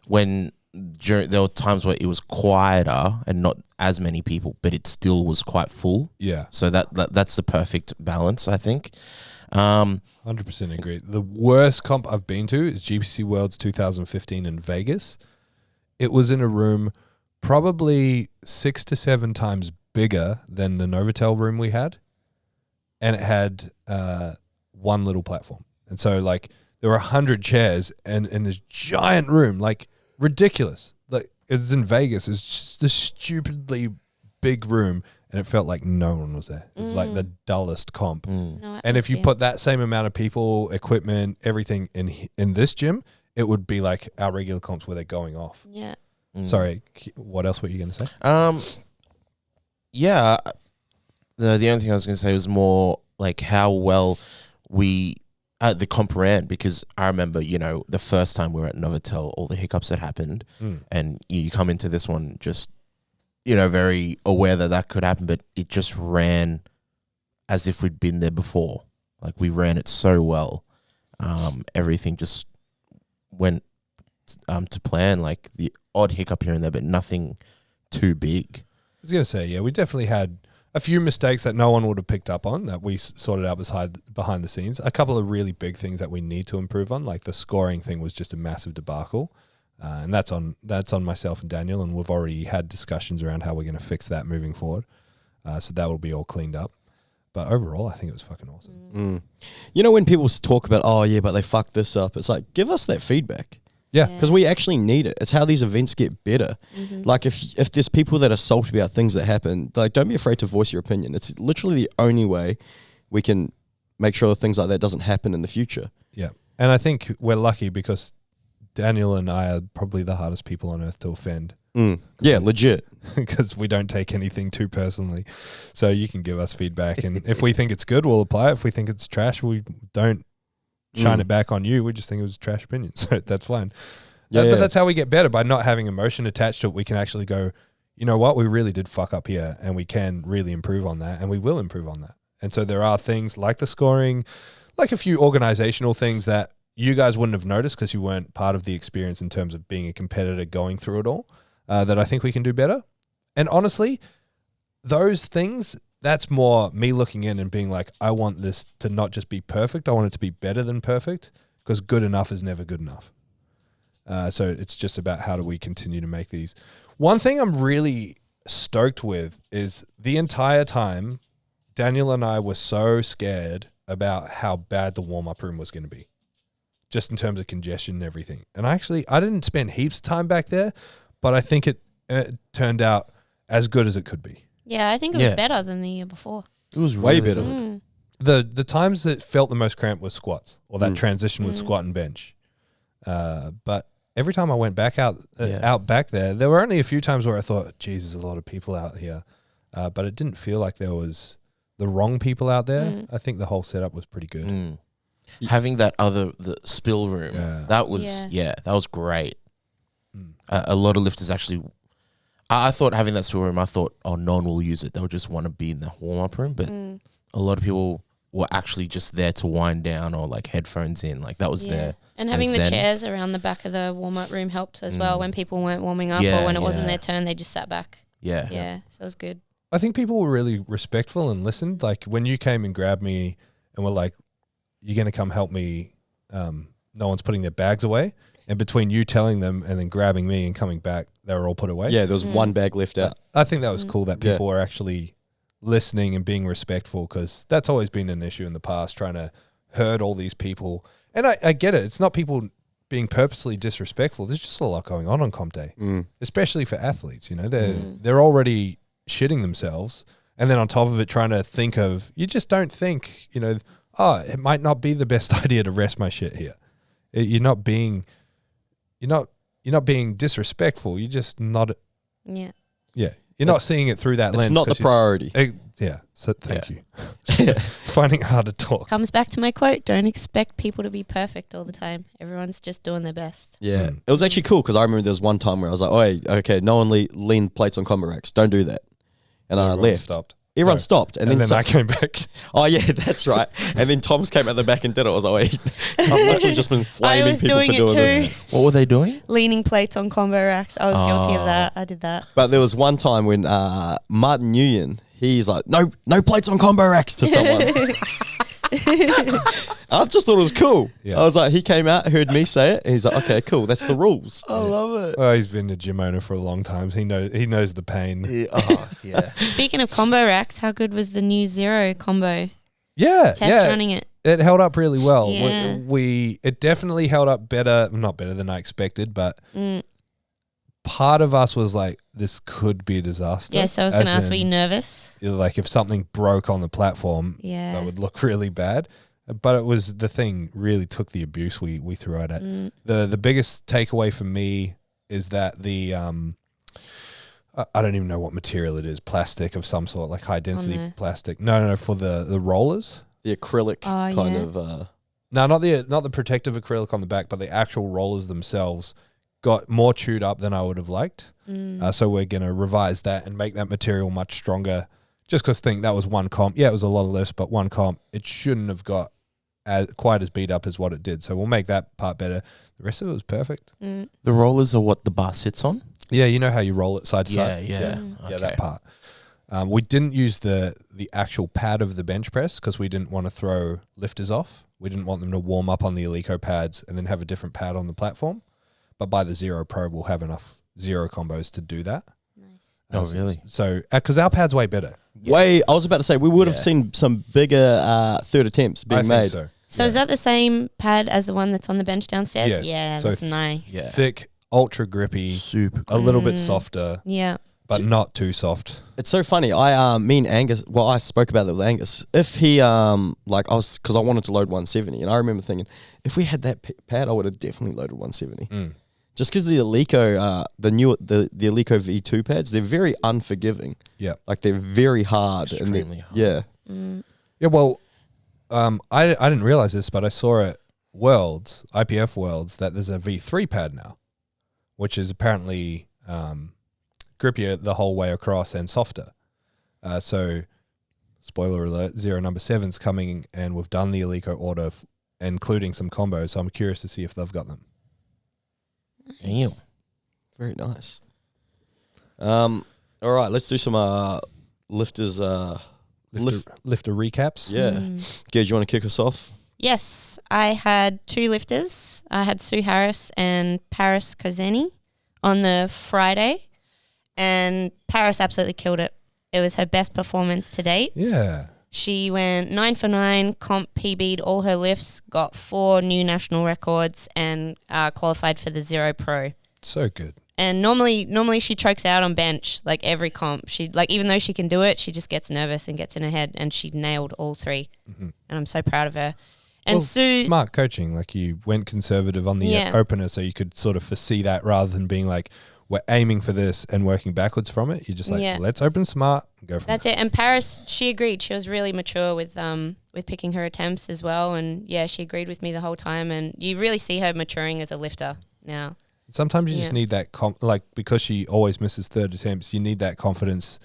there were times where it was quieter and not as many people, but it still was quite full. Yeah, So that's the perfect balance, I think. 100% agree. The worst comp I've been to is GPC Worlds 2015 in Vegas. It was in a room probably 6 to 7 times bigger than the Novotel room we had, and it had one little platform. And so like there were 100 chairs and in this giant room, like ridiculous. Like it's in Vegas. It's just this stupidly big room, and it felt like no one was there. It was like the dullest comp. No And if you atmosphere. put that same amount of people, equipment, everything in this gym, it would be like our regular comps where they're going off. Yeah. Sorry, what else were you going to say? Yeah, the only thing I was going to say was more like how well the comp ran, because I remember, the first time we were at Novotel, all the hiccups that happened, and you come into this one just, very aware that could happen, but it just ran as if we'd been there before. Like we ran it so well. Everything just went to plan, like the odd hiccup here and there, but nothing too big. I was going to say, yeah, we definitely had a few mistakes that no one would have picked up on that we sorted out behind the scenes. A couple of really big things that we need to improve on, like the scoring thing was just a massive debacle. And that's on myself and Daniel, and we've already had discussions around how we're going to fix that moving forward. So that will be all cleaned up. But overall, I think it was fucking awesome. When people talk about, oh yeah, but they fucked this up, it's like, give us that feedback. Yeah. Because we actually need it. It's how these events get better. Like if there's people that are salty about things that happen, like don't be afraid to voice your opinion. It's literally the only way we can make sure things like that doesn't happen in the future. Yeah. And I think we're lucky because Daniel and I are probably the hardest people on earth to offend. Yeah, legit. Because we don't take anything too personally. So you can give us feedback, and if we think it's good, we'll apply it. If we think it's trash, we don't shine it back on you. We just think it was a trash opinion. So that's fine. Yeah, But that's how we get better. By not having emotion attached to it, we can actually go, you know what, we really did fuck up here, and we can really improve on that, and we will improve on that. And so there are things like the scoring, like a few organizational things that you guys wouldn't have noticed because you weren't part of the experience in terms of being a competitor going through it all, that I think we can do better. And honestly, those things, that's more me looking in and being like, I want this to not just be perfect. I want it to be better than perfect, because good enough is never good enough. So it's just about how do we continue to make these. One thing I'm really stoked with is the entire time, Daniel and I were so scared about how bad the warm-up room was going to be, just in terms of congestion and everything. And I didn't spend heaps of time back there, but I think it turned out as good as it could be. Yeah, I think it was better than the year before. It was Way really better. good. The times that felt the most cramped was squats, or that transition with squat and bench. But every time I went back out back there were only a few times where I thought, Jesus, there's a lot of people out here. But it didn't feel like there was the wrong people out there. I think the whole setup was pretty good. Having the spill room, that was that was great. A lot of lifters actually, I thought having that spill room, I thought, oh, no one will use it. They'll just want to be in the warm-up room. But a lot of people were actually just there to wind down or like headphones in. Like that was there. And having the zen. chairs around the back of the warm-up room helped as well. When people weren't warming up or when it wasn't their turn, they just sat back. Yeah. So it was good. I think people were really respectful and listened. Like when you came and grabbed me and were like, you're going to come help me. No one's putting their bags away. And between you telling them and then grabbing me and coming back, they were all put away. Yeah, there was one bag left out. I think that was cool that people were actually listening and being respectful, because that's always been an issue in the past, trying to herd all these people. And I get it. It's not people being purposely disrespectful. There's just a lot going on comp day, especially for athletes. You know, they're already shitting themselves. And then on top of it, trying to think of, you just don't think, you know, oh, it might not be the best idea to rest my shit here. You're not being disrespectful. You're just not. Yeah. Yeah. You're not seeing it through that lens. It's not the priority. Yeah. So thank you. Finding it hard to talk. Comes back to my quote: don't expect people to be perfect all the time. Everyone's just doing their best. Yeah. It was actually cool because I remember there was one time where I was like, oh, hey, okay, no one lean plates on combo racks. Don't do that. And I left. Stopped. Everyone stopped. And then I came back. Oh, yeah, that's right. And then Tom's came out the back and did it. I was like, wait, I've literally just been flaming people for doing it. What were they doing? Leaning plates on combo racks. I was guilty of that. I did that. But there was one time when Martin Nguyen, he's like, no plates on combo racks to someone. I just thought it was cool. Yeah. I was like, he came out, heard me say it, and he's like, okay, cool, that's the rules. I love it. Oh, he's been a gym owner for a long time. So he knows the pain. Yeah. Speaking of combo racks, how good was the new Zero combo? Yeah. Test running it. It held up really well. Yeah. It definitely held up better, not better than I expected, but part of us was like, this could be a disaster. Yeah, so I was going to ask, were you nervous? Like if something broke on the platform, Yeah. that would look really bad. But it was, the thing really took the abuse we threw at it. The biggest takeaway for me is that the I don't even know what material it is, plastic of some sort, like high density plastic. No, for the rollers. The acrylic kind of. No, not the protective acrylic on the back, but the actual rollers themselves got more chewed up than I would have liked. So we're going to revise that and make that material much stronger. Just because I think that was one comp. Yeah, it was a lot of lifts, but one comp, it shouldn't have got quite as beat up as what it did. So we'll make that part better. The rest of it was perfect. The rollers are what the bar sits on? Yeah, you know how you roll it side to side? Yeah. Yeah, that part. We didn't use the actual pad of the bench press because we didn't want to throw lifters off. We didn't want them to warm up on the Eleiko pads and then have a different pad on the platform. But by the Zero Pro, we'll have enough Zero combos to do that. Oh, really? So, because our pad's way better. I was about to say, we would have seen some bigger third attempts being made. So. So is that the same pad as the one that's on the bench downstairs? Yes. Yeah, So that's nice. Yeah. Thick, ultra grippy, Super a little bit softer, Yeah. but not too soft. It's so funny. Me and Angus, I spoke about it with Angus. If he, because I wanted to load 170, and I remember thinking, if we had that pad, I would have definitely loaded 170. Just because the Eleiko, the Eleiko V2 pads, they're very unforgiving. Yeah. Like they're very hard. Extremely hard. Yeah. Yeah, well, I didn't realize this, but I saw at Worlds, IPF Worlds, that there's a V3 pad now, which is apparently grippier the whole way across and softer. So, spoiler alert, Zero number 7's coming, and we've done the Eleiko order, including some combos, so I'm curious to see if they've got them. Damn. Very nice. All right, let's do some lifters. Lifter recaps. Yeah. Gage, you want to kick us off? Yes, I had 2 lifters. I had Sue Harris and Paris Kozeni on the Friday, and Paris absolutely killed it. It was her best performance to date. Yeah. She went 9 for 9, comp PB'd all her lifts, got 4 new national records, and qualified for the Zero Pro. So good. And normally she chokes out on bench, like every comp. She even though she can do it, she just gets nervous and gets in her head. And she nailed all 3, and I'm so proud of her. And Sue, smart coaching, like you went conservative on the opener, so you could sort of foresee that rather than being like, we're aiming for this and working backwards from it. You're just like, let's open smart and go from That's it. And Paris, she agreed. She was really mature with picking her attempts as well. And yeah, she agreed with me the whole time. And you really see her maturing as a lifter now. Sometimes you just need that, because she always misses third attempts, you need that confidence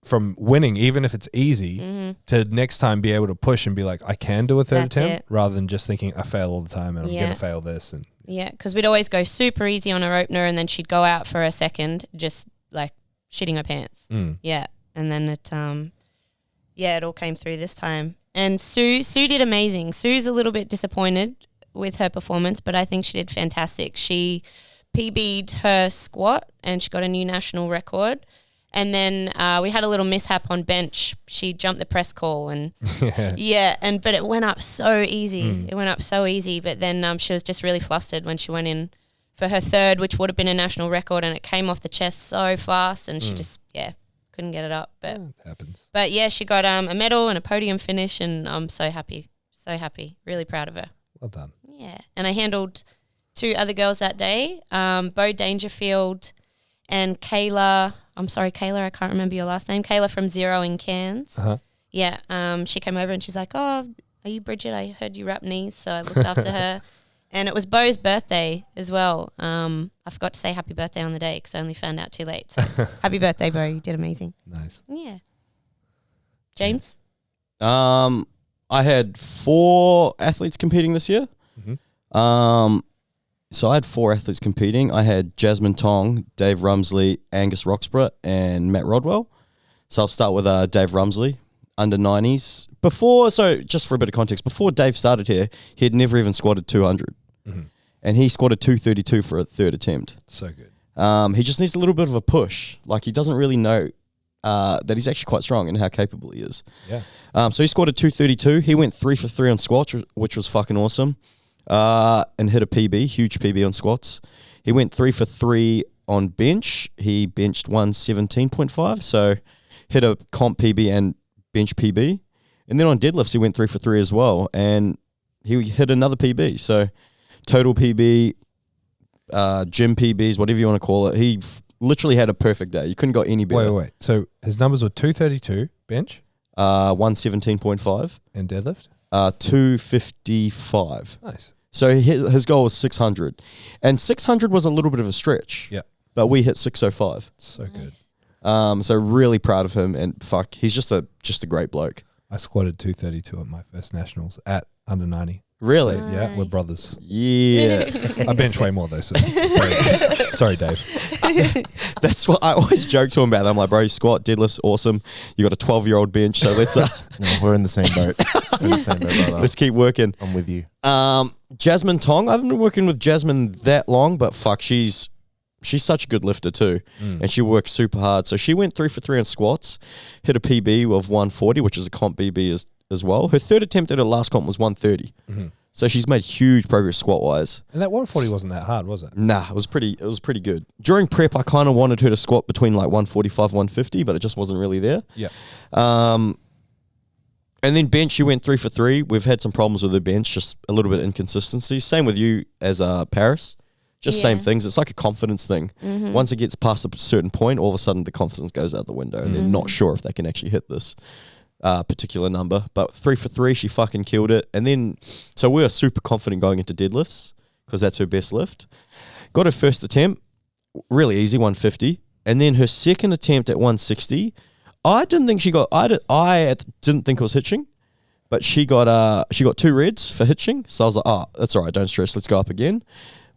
from winning, even if it's easy, to next time be able to push and be like, I can do a third attempt, rather than just thinking I fail all the time and I'm going to fail this. And yeah, because we'd always go super easy on her opener and then she'd go out for a second, just like shitting her pants. Yeah, and then it all came through this time. And Sue did amazing. Sue's a little bit disappointed with her performance, but I think she did fantastic. She PB'd her squat and she got a new national record. And then we had a little mishap on bench. She jumped the press call and but it went up so easy. It went up so easy. But then she was just really flustered when she went in for her third, which would have been a national record, and it came off the chest so fast, and she just couldn't get it up. But it happens. But yeah, she got a medal and a podium finish, and I'm so happy, really proud of her. Well done. Yeah, and I handled 2 other girls that day, Bo Dangerfield and Kayla. I'm sorry, Kayla, I can't remember your last name. Kayla from Zero in Cairns. Uh-huh. Yeah, she came over and she's like, oh, are you Bridget? I heard you rap knees, so I looked after her. And it was Bo's birthday as well. I forgot to say happy birthday on the day because I only found out too late. So happy birthday, Bo. You did amazing. Nice. Yeah. James? I had 4 athletes competing this year. Mm-hmm. So I had 4 athletes competing. I had Jasmine Tong, Dave Rumsley, Angus Roxburgh, and Matt Rodwell. So I'll start with Dave Rumsley, under 90s. So just for a bit of context, before Dave started here, he had never even squatted 200. Mm-hmm. And he squatted 232 for a 3rd attempt. So good. He just needs a little bit of a push. Like, he doesn't really know that he's actually quite strong and how capable he is. Yeah. So he squatted 232. He went 3 for 3 on squats, which was fucking awesome. And hit a PB, huge PB on squats. He went 3 for 3 on bench. He benched 117.5, so hit a comp PB and bench PB. And then on deadlifts, he went 3 for 3 as well, and he hit another PB. So total PB, gym PBs, whatever you want to call it. He literally had a perfect day. You couldn't got any better. Wait. So his numbers were 232 bench 117.5 and deadlift? 255. Nice. So his goal was 600. And 600 was a little bit of a stretch. Yeah. But we hit 605. So good. So really proud of him, and fuck, he's just a great bloke. I squatted 232 at my first nationals at under 90. Really? So, yeah, we're brothers. Yeah. I bench way more though. So sorry, Dave. That's what I always joke to him about. I'm like, bro, you squat, deadlift's awesome. You got a 12-year-old bench, so let's No, we're in the same boat. We're in the same boat, brother. let's keep working. I'm with you. Jasmine Tong. I haven't been working with Jasmine that long, but fuck, she's such a good lifter too, and she works super hard. So she went 3 for 3 on squats, hit a PB of 140, which is a comp PB as well. Her 3rd attempt at her last comp was 130. Mm-hmm. So she's made huge progress squat wise. And that 140 wasn't that hard, was it? Nah, it was pretty good. During prep, I kind of wanted her to squat between like 145, 150, but it just wasn't really there. Yeah. And then bench, she went 3 for 3. We've had some problems with her bench, just a little bit of inconsistency. Same with you as Paris. Just same things. It's like a confidence thing. Mm-hmm. Once it gets past a certain point, all of a sudden the confidence goes out the window, and they're not sure if they can actually hit this particular number. But 3 for 3, she fucking killed it. And then, so we were super confident going into deadlifts because that's her best lift. Got her first attempt, really easy, 150. And then her second attempt at 160, I didn't think I didn't think it was hitching, but she got 2 reds for hitching. So I was like, oh, that's all right, don't stress, let's go up again.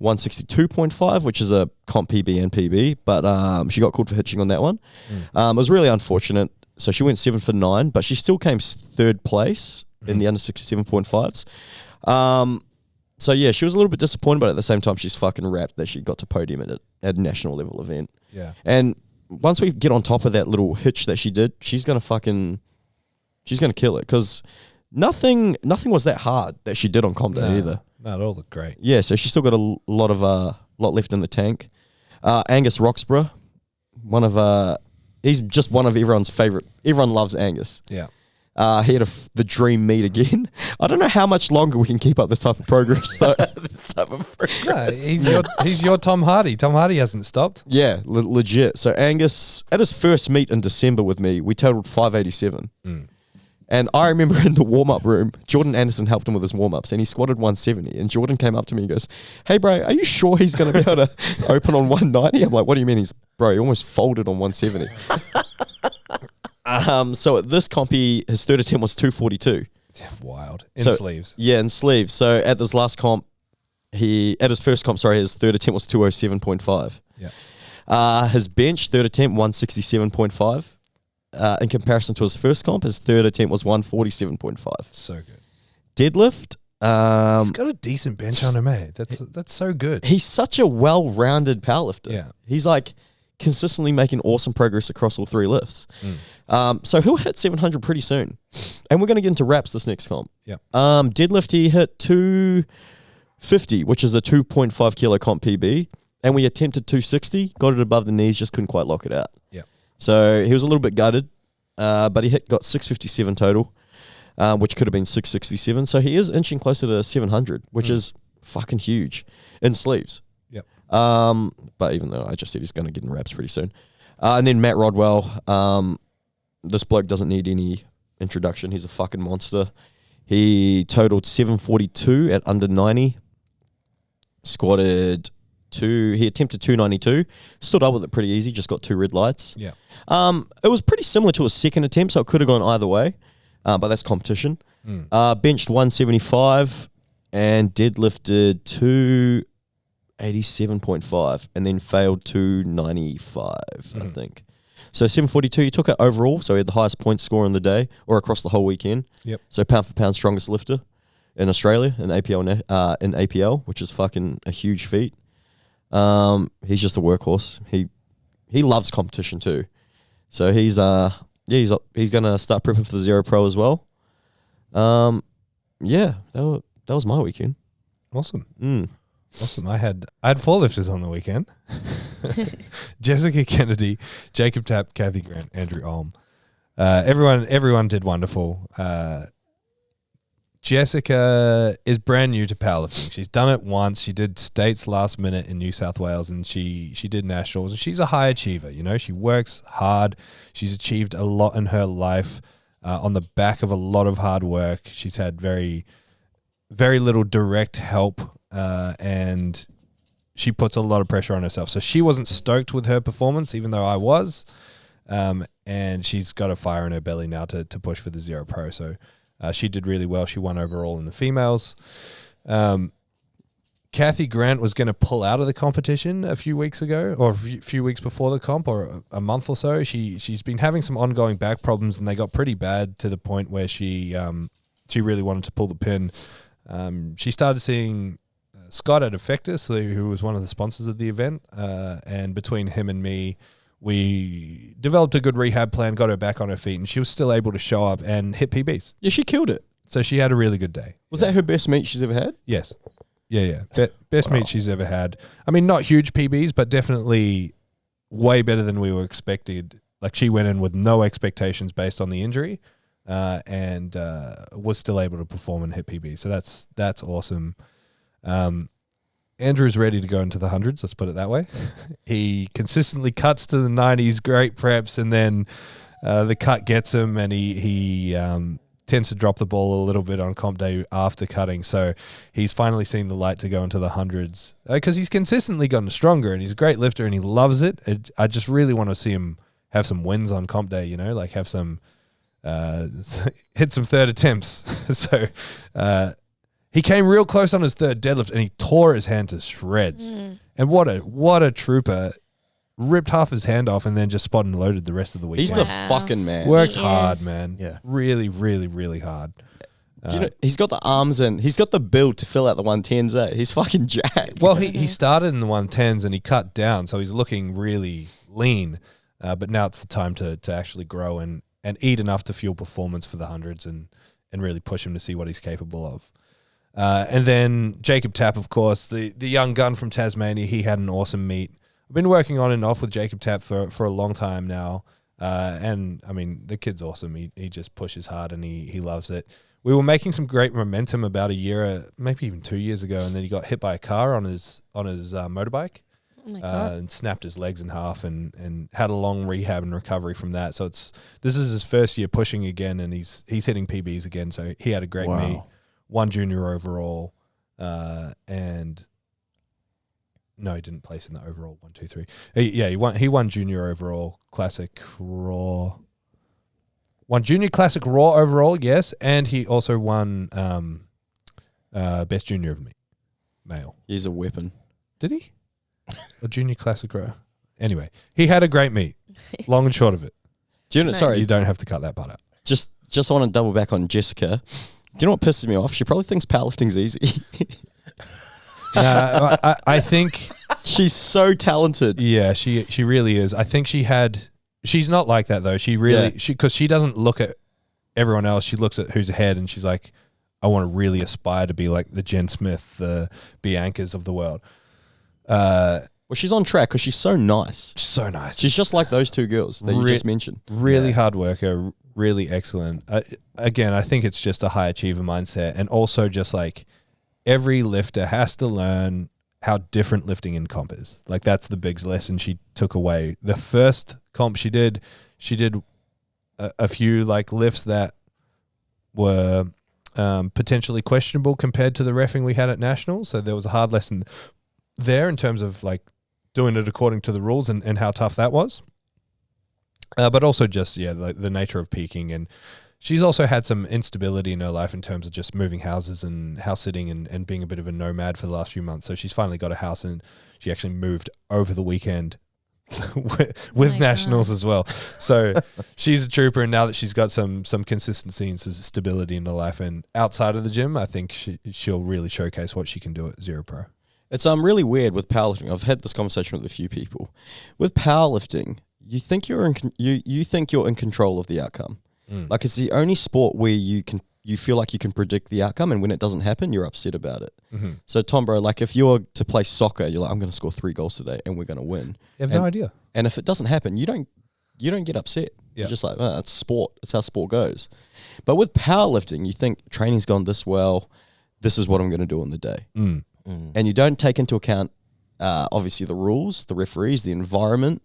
162.5, which is a comp PB and PB, but she got called for hitching on that one. It was really unfortunate. So she went 7 for 9, but she still came 3rd place in the under 67.5s. So yeah, she was a little bit disappointed, but at the same time, she's fucking wrapped that she got to podium at a national level event. Yeah. And once we get on top of that little hitch that she did, she's gonna kill it, because nothing was that hard that she did on comp day either. No, it all looked great. Yeah, so she's still got a lot left in the tank. Angus Roxburgh, he's just one of everyone's favorite. Everyone loves Angus. Yeah. He had the dream meet again. I don't know how much longer we can keep up this type of progress, though. This type of progress. No, he's your Tom Hardy. Tom Hardy hasn't stopped. Yeah, legit. So Angus, at his first meet in December with me, we totaled 587. And I remember in the warm-up room, Jordan Anderson helped him with his warm-ups, and he squatted 170. And Jordan came up to me and goes, "Hey, bro, are you sure he's going to be able to open on 190? I'm like, "What do you mean?" He almost folded on 170. So at this compy, his 3rd attempt was 242. Wild. In sleeves. Yeah, in sleeves. So at this last comp, at his first comp, his 3rd attempt was 207.5. Yeah. His bench, 3rd attempt, 167.5. In comparison to his first comp, his 3rd attempt was 147.5. So good. Deadlift. He's got a decent bench on him, eh? That's so good. He's such a well-rounded powerlifter. Yeah. He's like consistently making awesome progress across all 3 lifts. So he'll hit 700 pretty soon. And we're going to get into reps this next comp. Yeah. Deadlift, he hit 250, which is a 2.5 kilo comp PB. And we attempted 260, got it above the knees, just couldn't quite lock it out. Yeah. So he was a little bit gutted, but he got 657 total, which could have been 667. So he is inching closer to 700, which is fucking huge in sleeves. Yep. But even though I just said he's going to get in reps pretty soon. And then Matt Rodwell. This bloke doesn't need any introduction. He's a fucking monster. He totaled 742 at under 90. Squatted he attempted 292. Stood up with it pretty easy. Just got 2 red lights. Yeah. It was pretty similar to a second attempt, so it could have gone either way. But that's competition. Benched 175 and deadlifted 287.5 and then failed 295, I think. So 742, he took it overall, so he had the highest point score in the day or across the whole weekend. Yep. So pound for pound strongest lifter in Australia in APL, which is fucking a huge feat. He's just a workhorse. He loves competition too. So he's gonna start prepping for the Zero Pro as well. Yeah, that was my weekend. Awesome. Awesome. I had 4 lifters on the weekend. Jessica Kennedy, Jacob Tapp, Kathy Grant, Andrew Olm. Everyone did wonderful. Jessica is brand new to powerlifting. She's done it once. She did states last minute in New South Wales, and she did nationals. And she's a high achiever. You know, she works hard. She's achieved a lot in her life on the back of a lot of hard work. She's had very, very little direct help. And she puts a lot of pressure on herself. So she wasn't stoked with her performance, even though I was. And she's got a fire in her belly now to push for the Zero Pro. So she did really well. She won overall in the females. Kathy Grant was going to pull out of the competition a few weeks ago, or a few weeks before the comp, or a month or so. She's been having some ongoing back problems, and they got pretty bad to the point where she really wanted to pull the pin. She started seeing Scott at Effectus, who was one of the sponsors of the event, and between him and me, we developed a good rehab plan, got her back on her feet, and she was still able to show up and hit PBs. Yeah, she killed it. So she had a really good day. Was that her best meet she's ever had? Yes. Yeah. Best meet she's ever had. I mean, not huge PBs, but definitely way better than we were expected. Like, she went in with no expectations based on the injury, and was still able to perform and hit PBs. So that's awesome. Andrew's ready to go into the hundreds, let's put it that way. He consistently cuts to the 90s, great preps, and then the cut gets him, and he tends to drop the ball a little bit on comp day after cutting. So he's finally seen the light to go into the hundreds, because he's consistently gotten stronger, and he's a great lifter, and he loves it. I just really want to see him have some wins on comp day, you know, like have some hit some third attempts. So he came real close on his third deadlift, and he tore his hand to shreds. And what a trooper. Ripped half his hand off and then just spot and loaded the rest of the week. He's the fucking man. Works He hard, is. man. Yeah. Really, really, really hard. Do you know, he's got the arms and he's got the build to fill out the 110s. He's fucking jacked. Well, he started in the 110s and he cut down, so he's looking really lean. But now it's the time to actually grow and eat enough to fuel performance for the hundreds and really push him to see what he's capable of. And then Jacob Tapp, of course, the young gun from Tasmania, he had an awesome meet. I've been working on and off with Jacob Tapp for a long time now. And, I mean, the kid's awesome. He just pushes hard and he loves it. We were making some great momentum about a year, maybe even 2 years ago, and then he got hit by a car on his motorbike. Oh my God. And snapped his legs in half and had a long rehab and recovery from that. So this is his first year pushing again, and he's hitting PBs again. So he had a great meet, won junior overall, and no, he didn't place in the overall 1, 2, 3. He won junior overall, classic raw. Won junior classic raw overall, yes, and he also won best junior of me, male. He's a weapon. Did he? A junior classic raw. Anyway, he had a great meet. Long and short of it. Do you know? Nice. Sorry, You don't have to cut that part out. just want to double back on Jessica. Do you know what pisses me off? She probably thinks powerlifting's easy. I think, She's so talented. yeah, she really is. I think she's not like that though. Because she doesn't look at everyone else. She looks at who's ahead and she's like, I want to really aspire to be like the Jen Smith, the Biancas of the world. Well, she's on track because she's so nice. So nice. She's just like those two girls that you just mentioned. Really hard worker, really excellent. Again, I think it's just a high achiever mindset, and also just like every lifter has to learn how different lifting in comp is. Like, that's the big lesson she took away. The first comp she did a few like lifts that were potentially questionable compared to the reffing we had at Nationals. So there was a hard lesson there in terms of like doing it according to the rules and how tough that was. But also just, the nature of peaking. And she's also had some instability in her life in terms of just moving houses and house sitting and being a bit of a nomad for the last few months. So she's finally got a house, and she actually moved over the weekend with Nationals as well. So she's a trooper, and now that she's got some consistency and some stability in her life and outside of the gym, I think she'll really showcase what she can do at Zero Pro. It's really weird with powerlifting. I've had this conversation with a few people. With powerlifting, you think you're in control of the outcome. Like it's the only sport where you feel like you can predict the outcome, and when it doesn't happen, you're upset about it. So Tom, bro, like if you're to play soccer, you're like, I'm going to score 3 goals today, and we're going to win. You have no idea. And if it doesn't happen, you don't get upset. You're just like, it's sport. It's how sport goes. But with powerlifting, you think training's gone this well. This is what I'm going to do on the day. And you don't take into account, obviously, the rules, the referees, the environment,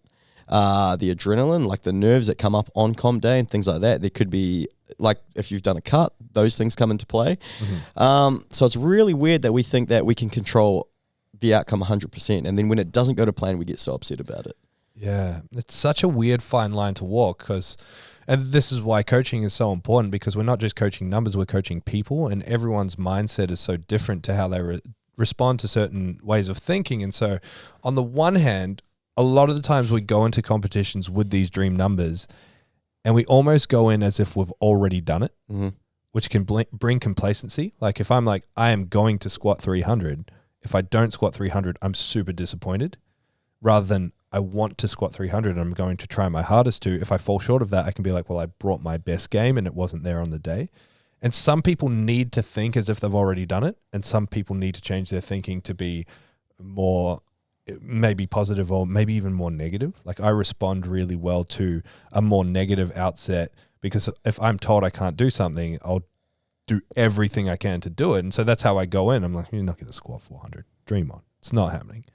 the adrenaline, like the nerves that come up on comp day and things like that. There could be, like, if you've done a cut, those things come into play. So it's really weird that we think that we can control the outcome 100%. And then when it doesn't go to plan, we get so upset about it. Yeah, it's such a weird fine line to walk and this is why coaching is so important, because we're not just coaching numbers, we're coaching people, and everyone's mindset is so different to how they respond to certain ways of thinking. And so on the one hand, a lot of the times we go into competitions with these dream numbers and we almost go in as if we've already done it, which can bring complacency. Like if I'm like, I am going to squat 300. If I don't squat 300, I'm super disappointed, rather than I want to squat 300 and I'm going to try my hardest to. If I fall short of that, I can be like, well, I brought my best game and it wasn't there on the day. And some people need to think as if they've already done it, and some people need to change their thinking to be more maybe positive or maybe even more negative. Like I respond really well to a more negative outset, because if I'm told I can't do something, I'll do everything I can to do it. And so that's how I go in. I'm like, you're not going to squat 400. Dream on. It's not happening.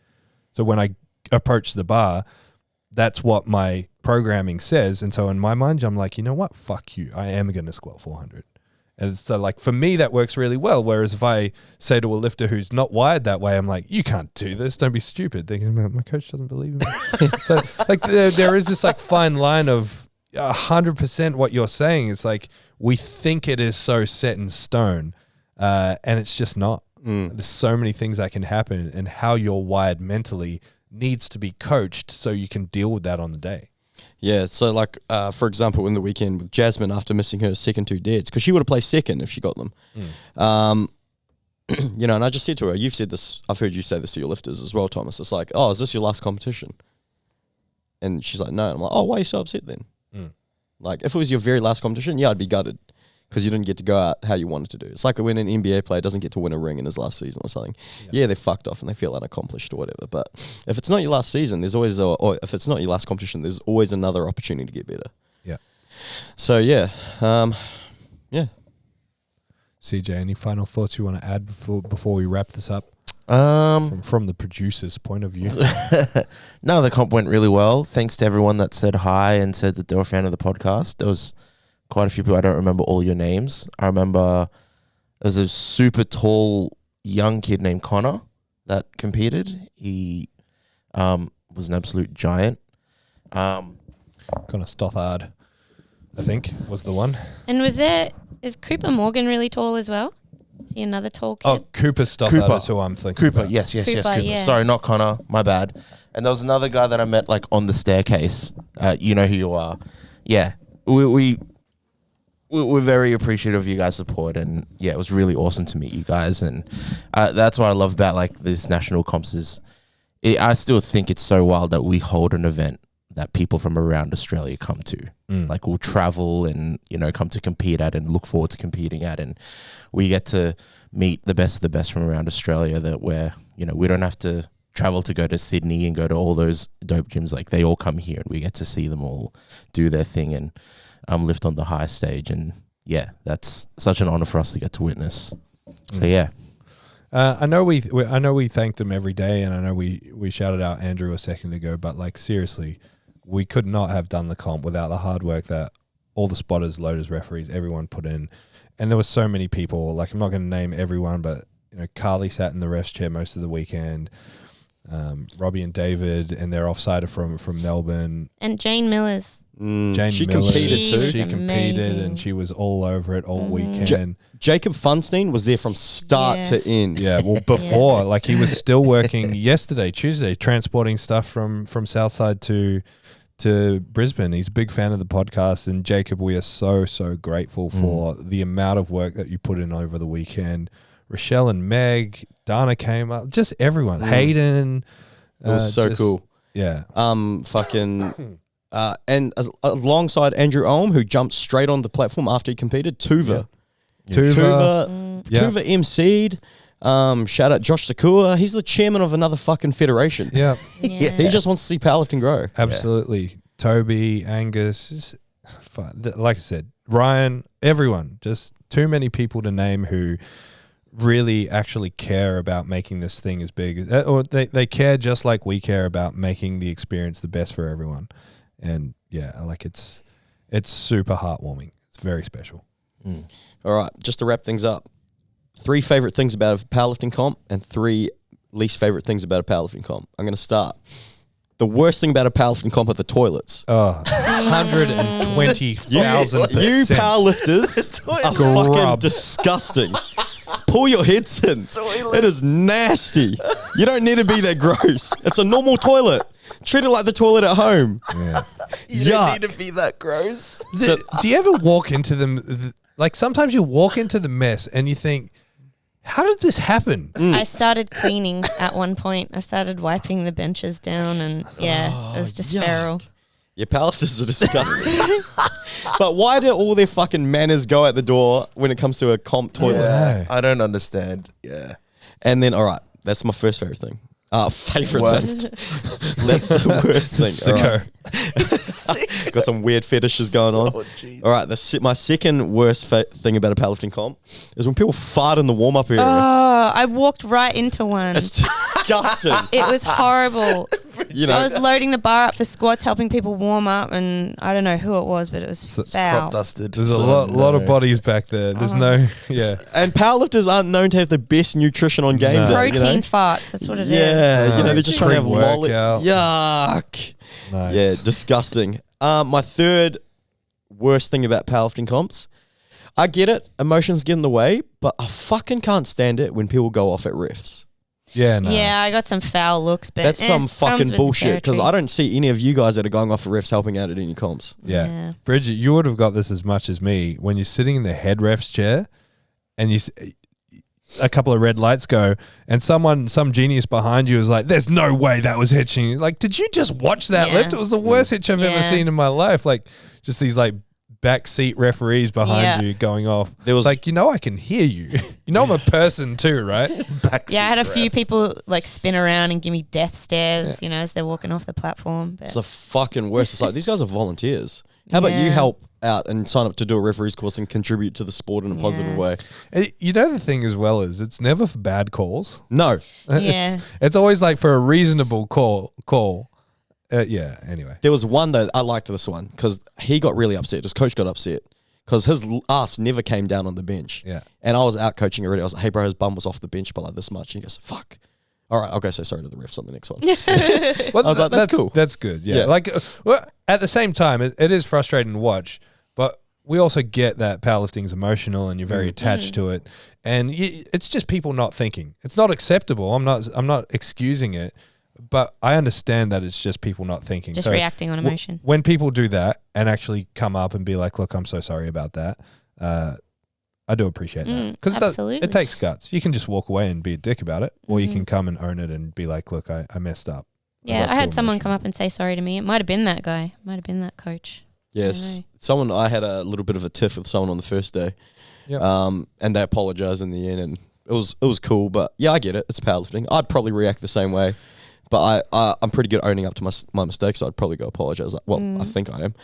So when I approach the bar, that's what my programming says. And so in my mind, I'm like, you know what? Fuck you. I am going to squat 400. And so like for me, that works really well. Whereas if I say to a lifter who's not wired that way, I'm like, you can't do this. Don't be stupid. Thinking, my coach doesn't believe in me. So like there is this like fine line of 100% what you're saying. It's like, we think it is so set in stone, and it's just not. There's so many things that can happen, and how you're wired mentally needs to be coached so you can deal with that on the day. Yeah, so like, for example, in the weekend with Jasmine, after missing her second 2 deads, because she would have placed second if she got them. And I just said to her, you've said this, I've heard you say this to your lifters as well, Thomas. It's like, oh, is this your last competition? And she's like, no. And I'm like, oh, why are you so upset then? Like, if it was your very last competition, yeah, I'd be gutted, because you didn't get to go out how you wanted to do. It's like when an NBA player doesn't get to win a ring in his last season or something. Yeah, they're fucked off and they feel unaccomplished or whatever. But if it's not your last season, there's always, or if it's not your last competition, there's always another opportunity to get better. Yeah. So yeah, CJ, any final thoughts you want to add before we wrap this up? From the producer's point of view. No, the comp went really well. Thanks to everyone that said hi and said that they were a fan of the podcast. There was quite a few people. I don't remember all your names. I remember there's a super tall young kid named Connor that competed. He was an absolute giant. Connor Stothard, I think, was the one. And is Cooper Morgan really tall as well? Is he another tall kid? Oh, Cooper Stothard is who I'm thinking about. Yes, Cooper. Yeah. Sorry, not Connor. My bad. And there was another guy that I met like on the staircase. You know who you are. Yeah. We're very appreciative of you guys' support, and yeah, it was really awesome to meet you guys. And that's what I love about like this national comps is I still think it's so wild that we hold an event that people from around Australia come to. Like we'll travel and, come to compete at and look forward to competing at. And we get to meet the best of the best from around Australia that we don't have to travel to go to Sydney and go to all those dope gyms. Like they all come here and we get to see them all do their thing and lift on the high stage. And yeah, that's such an honor for us to get to witness. So yeah. I know we thank them every day, and I know we shouted out Andrew a second ago, but like seriously, we could not have done the comp without the hard work that all the spotters, loaders, referees, everyone put in. And there were so many people. Like, I'm not going to name everyone, but Carly sat in the refs chair most of the weekend. Robbie and David and their offsider from Melbourne. And Jane Millers. She Miller, competed too. She competed amazing. and she was all over it all weekend. Jacob Funstein was there from start to end. Yeah, well, before, like, he was still working yesterday, Tuesday, transporting stuff from Southside to Brisbane. He's a big fan of the podcast. And Jacob, we are so grateful for the amount of work that you put in over the weekend. Rochelle and Meg, Dana came up, just everyone. Hayden. It was so cool. Yeah. And alongside Andrew Ohm, who jumped straight on the platform after he competed, Tuva. Tuva MC'd. Shout out Josh Sakua. He's the chairman of another fucking federation. Yeah. He just wants to see powerlifting grow. Absolutely. Yeah. Toby, Angus, like I said, Ryan, everyone. Just too many people to name who really actually care about making this thing as big, or they care just like we care about making the experience the best for everyone. And yeah, like it's super heartwarming. It's very special. All right, just to wrap things up, 3 favorite things about a powerlifting comp and 3 least favorite things about a powerlifting comp. I'm going to start. The worst thing about a powerlifting comp are the toilets. 120,000%. You powerlifters are fucking disgusting. Pull your heads in. It is nasty. You don't need to be that gross. It's a normal toilet. Treat it like the toilet at home. Yeah. You don't need to be that gross. Do you ever walk into them? Like, sometimes you walk into the mess and you think, how did this happen? I started cleaning at one point. I started wiping the benches down, and it was just feral. Your powerlifters are disgusting. But why do all their fucking manners go out the door when it comes to a comp toilet? Yeah, I don't understand. Yeah. And then, all right, that's my first favorite thing. Favorite Worst. thing. That's the worst thing. All right. Got some weird fetishes going on. Oh, geez. All right, my second worst thing about a powerlifting comp is when people fart in the warm-up area. Oh, I walked right into one. It's disgusting. It was horrible. You know, I was loading the bar up for squats, helping people warm up, and I don't know who it was, but it was foul. Crop dusted. There's a lot of bodies back there. There's no, and powerlifters aren't known to have the best nutrition on game day. Protein farts, that's what it is. Yeah, you know, they're just trying to have Pre-workout. Yuck. Nice. Yeah, disgusting. My third worst thing about powerlifting comps, I get it, emotions get in the way, but I fucking can't stand it when people go off at refs. Yeah, no. Yeah, I got some foul looks, but That's some comes fucking with the bullshit because I territory. don't see any of you guys that are going off at refs helping out at any comps. Yeah. Bridget, you would have got this as much as me when you're sitting in the head ref's chair and a couple of red lights go and some genius behind you is like, there's no way that was hitching. Like, did you just watch that lift? It was the worst hitch I've ever seen in my life. Like, just these like backseat referees behind you going off. There was like, I can hear you. I'm a person too, right? Yeah, I had a few people like spin around and give me death stares, as they're walking off the platform. But It's the fucking worst. It's like, these guys are volunteers. How about you help out and sign up to do a referee's course and contribute to the sport in a positive way? The thing as well is it's never for bad calls. No. Yeah. It's always like for a reasonable call. Anyway. There was one, though, I liked this one because he got really upset. His coach got upset because his ass never came down on the bench. Yeah. And I was out coaching already. I was like, hey, bro, his bum was off the bench by like this much. And he goes, fuck. All right, I'll go say sorry to the refs on the next one. Well, I was like, that's cool. That's good. Yeah. Like, at the same time, it is frustrating to watch, but we also get that powerlifting's emotional and you're very attached to it. And it's just people not thinking. It's not acceptable. I'm not excusing it. But I understand that it's just people not thinking. Just reacting on emotion. When people do that and actually come up and be like, look, I'm so sorry about that, I do appreciate that. Because it takes guts. You can just walk away and be a dick about it, or you can come and own it and be like, look, I messed up. Yeah, I had someone come up and say sorry to me. It might have been that guy. Might have been that coach. Yes. I had a little bit of a tiff with someone on the first day. Yep. And they apologized in the end, and it was cool. But yeah, I get it. It's powerlifting. I'd probably react the same way. But I'm pretty good owning up to my mistakes, so I'd probably go apologize. I think I am.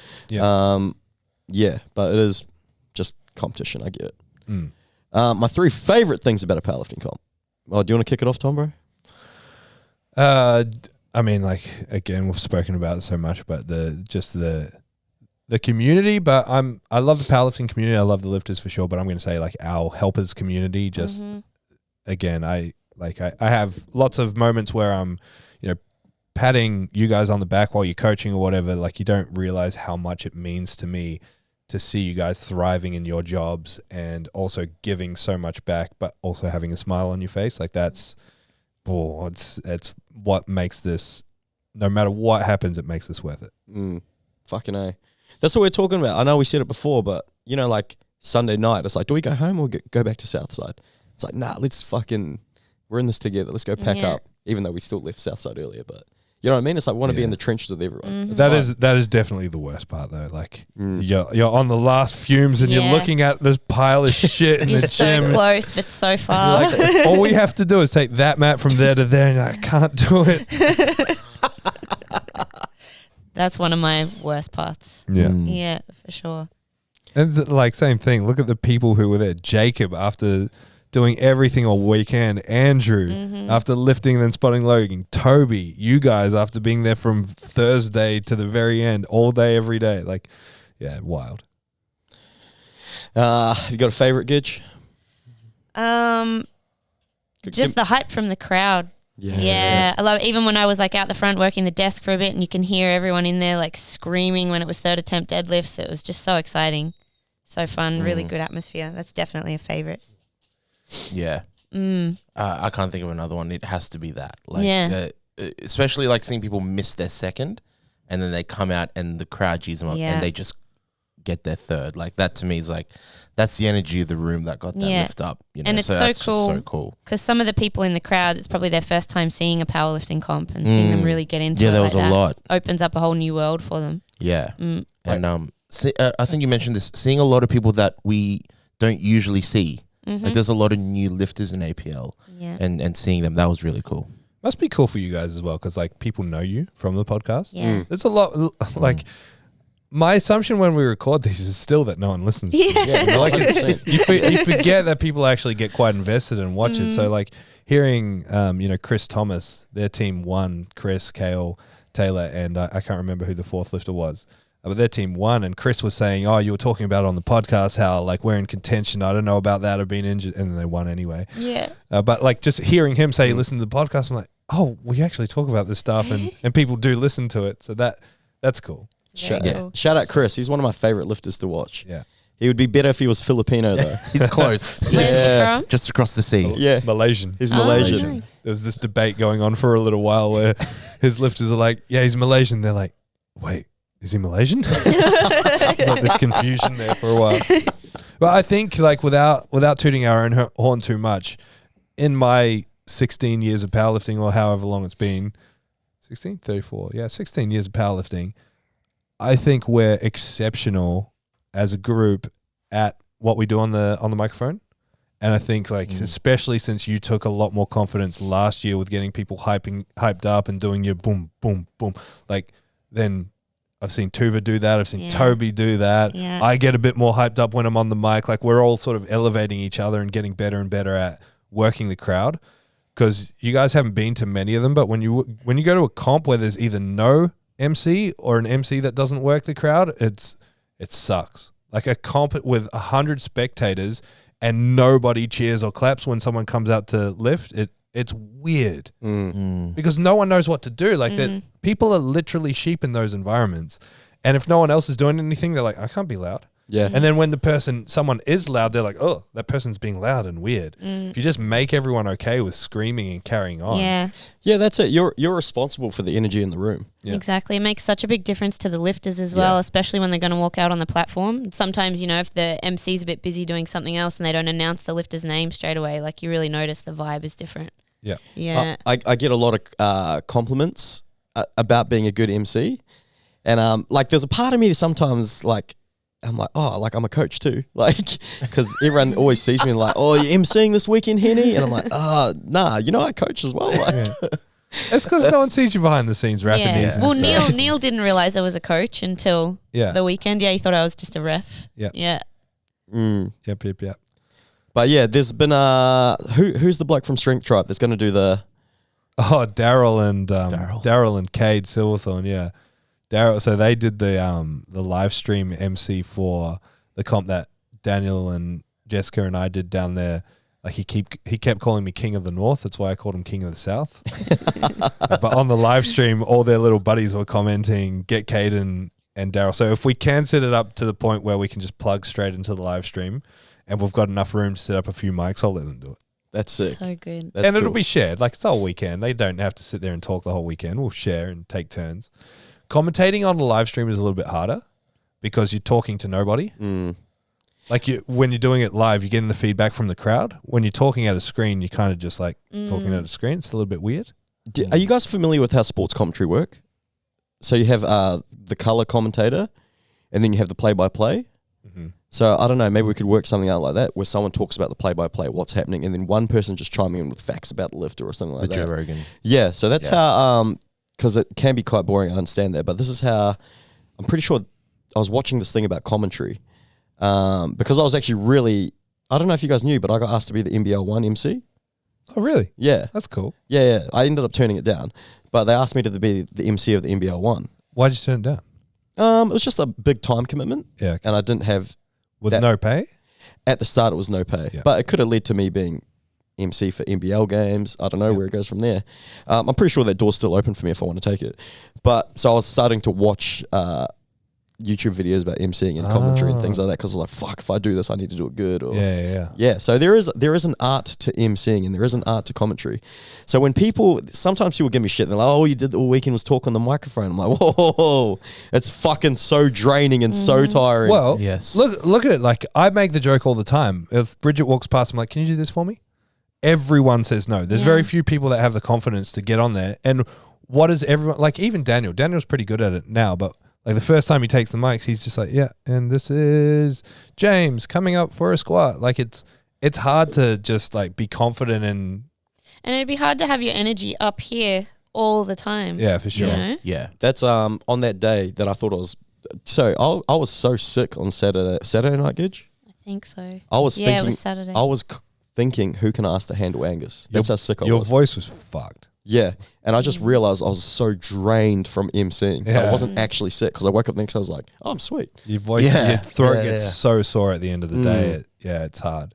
Yeah. But it is just competition. I get it. My 3 favorite things about a powerlifting comp. Oh, do you want to kick it off, Tom, bro? I mean, like, again, we've spoken about it so much, but the community. But I love the powerlifting community. I love the lifters for sure. But I'm going to say like our helpers community. Just again, I have lots of moments where I'm, patting you guys on the back while you're coaching or whatever. Like, you don't realize how much it means to me to see you guys thriving in your jobs and also giving so much back, but also having a smile on your face. Like, it's what makes this, no matter what happens, it makes this worth it. Fucking A. That's what we're talking about. I know we said it before, but like Sunday night, it's like, do we go home or go back to Southside? It's like, nah, we're in this together. Let's go pack up, even though we still left Southside earlier, but you know what I mean? It's like, want to be in the trenches with everyone. That is definitely the worst part though. Like you're on the last fumes and you're looking at this pile of shit in the gym. You're so close, but so far. Like, all we have to do is take that mat from there to there, and I can't do it. That's one of my worst parts. Yeah. Yeah, for sure. And it's like, same thing. Look at the people who were there. Jacob, after doing everything all weekend. Andrew, after lifting and then spotting Logan. Toby, you guys, after being there from Thursday to the very end, all day, every day. Like, yeah, wild. You got a favorite, Gidge? Just the hype from the crowd. Yeah. I love it. Even when I was like out the front working the desk for a bit and you can hear everyone in there like screaming when it was third attempt deadlifts. It was just so exciting. So fun. Really good atmosphere. That's definitely a favorite. Yeah. I can't think of another one. It has to be that. Like, especially like seeing people miss their second and then they come out and the crowd cheers them up and they just get their third. Like, that to me is like, that's the energy of the room that got that lift up. And it's so cool because some of the people in the crowd, it's probably their first time seeing a powerlifting comp and seeing them really get into it. Yeah, there was a lot. Opens up a whole new world for them. Yeah. And I think you mentioned this, seeing a lot of people that we don't usually see. Like, there's a lot of new lifters in APL and seeing them, that was really cool. Must be cool for you guys as well, because like people know you from the podcast. Yeah. There's a lot, like, my assumption when we record these is still that no one listens. Like, you forget that people actually get quite invested and watch it. So like hearing, Chris Thomas, their team won, Chris, Kale, Taylor, and I can't remember who the fourth lifter was. But their team won, and Chris was saying, "Oh, you were talking about it on the podcast how like we're in contention. I don't know about that. I've been injured," and then they won anyway. Yeah. But like just hearing him say, "Listen to the podcast," I'm like, "Oh, we actually talk about this stuff, and people do listen to it." So that's cool. Shout out Chris. He's one of my favorite lifters to watch. Yeah. He would be better if he was Filipino though. He's close. Where's he from? Just across the sea. Yeah. Malaysian. He's Malaysian. Nice. There was this debate going on for a little while where his lifters are like, "Yeah, he's Malaysian." They're like, "Wait, is he Malaysian?" Like, there's confusion there for a while. But I think like without tooting our own horn too much, in my 16 years of powerlifting or however long it's been, 16, 34, 16 years of powerlifting, I think we're exceptional as a group at what we do on the microphone. And I think like especially since you took a lot more confidence last year with getting people hyped up and doing your boom, boom, boom, like then I've seen Tuva do that. I've seen Toby do that. Yeah. I get a bit more hyped up when I'm on the mic. Like, we're all sort of elevating each other and getting better and better at working the crowd. Because you guys haven't been to many of them, but when you go to a comp where there's either no MC or an MC that doesn't work the crowd, it sucks. Like a comp with 100 spectators and nobody cheers or claps when someone comes out to lift, it's weird because no one knows what to do. Like that, people are literally sheep in those environments, and if no one else is doing anything, they're like, "I can't be loud." Yeah. And then when someone is loud, they're like, "Oh, that person's being loud and weird." If you just make everyone okay with screaming and carrying on, that's it. You're responsible for the energy in the room. Yeah. Exactly. It makes such a big difference to the lifters as well, especially when they're going to walk out on the platform. Sometimes, if the MC's a bit busy doing something else and they don't announce the lifter's name straight away, like you really notice the vibe is different. Yeah. Yeah. I get a lot of compliments about being a good MC. And like there's a part of me that sometimes like I'm like, oh, like I'm a coach too. Like, because everyone always sees me and like, "Oh, you're MCing this weekend, Henny?" And I'm like, nah, I coach as well. Like, it's because no one sees you behind the sines rapping these. Well, Neil didn't realize I was a coach until the weekend. Yeah, he thought I was just a ref. Yeah. Yeah. Yep. But yeah, there's been who's the bloke from Strength Tribe that's going to do the Oh, Daryl and Cade Silverthorne, yeah. Daryl, so they did the live stream MC for the comp that Daniel and Jessica and I did down there. Like he kept calling me King of the North. That's why I called him King of the South. But on the live stream, all their little buddies were commenting, get Cade and Daryl. So if we can set it up to the point where we can just plug straight into the live stream and we've got enough room to set up a few mics, I'll let them do it. That's sick. So good. That's and cool. it'll be shared. Like it's the whole weekend. They don't have to sit there and talk the whole weekend. We'll share and take turns. Commentating on a live stream is a little bit harder because you're talking to nobody. Like when you're doing it live, you're getting the feedback from the crowd. When you're talking at a screen, you're kind of just like talking at a screen. It's a little bit weird. Are you guys familiar with how sports commentary work? So you have the color commentator, and then you have the play-by-play. So I don't know, maybe we could work something out like that where someone talks about the play-by-play, what's happening, and then one person just chiming in with facts about the lifter or something like that. The Joe Rogan. Yeah, so that's how, because it can be quite boring, I understand that, but this is how, I'm pretty sure I was watching this thing about commentary, because I was actually really, I don't know if you guys knew, but I got asked to be the NBL 1 MC. Oh, really? Yeah. That's cool. Yeah. I ended up turning it down, but they asked me to be the MC of the NBL 1. Why'd you turn it down? It was just a big time commitment. Yeah. And I didn't have... With no pay? At the start, it was no pay. Yeah. But it could have led to me being MC for NBL games. I don't know where it goes from there. I'm pretty sure that door's still open for me if I want to take it. But so I was starting to watch YouTube videos about MCing and commentary and things like that because I was like, fuck, if I do this, I need to do it good. Or, yeah. So there is an art to MCing and there is an art to commentary. So when sometimes people give me shit and they're like, oh, you did all weekend was talk on the microphone. I'm like, whoa, it's fucking so draining and so tiring. Well, Yes. Look at it. Like I make the joke all the time. If Bridget walks past, I'm like, can you do this for me? Everyone says no. There's very few people that have the confidence to get on there. And what is everyone, like even Daniel's pretty good at it now, but like the first time he takes the mics, he's just like, yeah, and this is James coming up for a squat. Like it's hard to just like be confident and it'd be hard to have your energy up here all the time. Yeah, for sure. You know? Yeah. That's on that day that I thought I was I was so sick on Saturday night, Gidge. I think so. I was thinking it was Saturday. I was thinking who can I ask to handle Angus. That's how sick I was. Your voice was fucked. Yeah, and I just realized I was so drained from MCing. So I Yeah. wasn't actually sick because I woke up the next day, I was like, oh, I'm sweet. Your voice, Yeah. your throat Yeah, gets yeah. so sore at the end of the day. It's hard.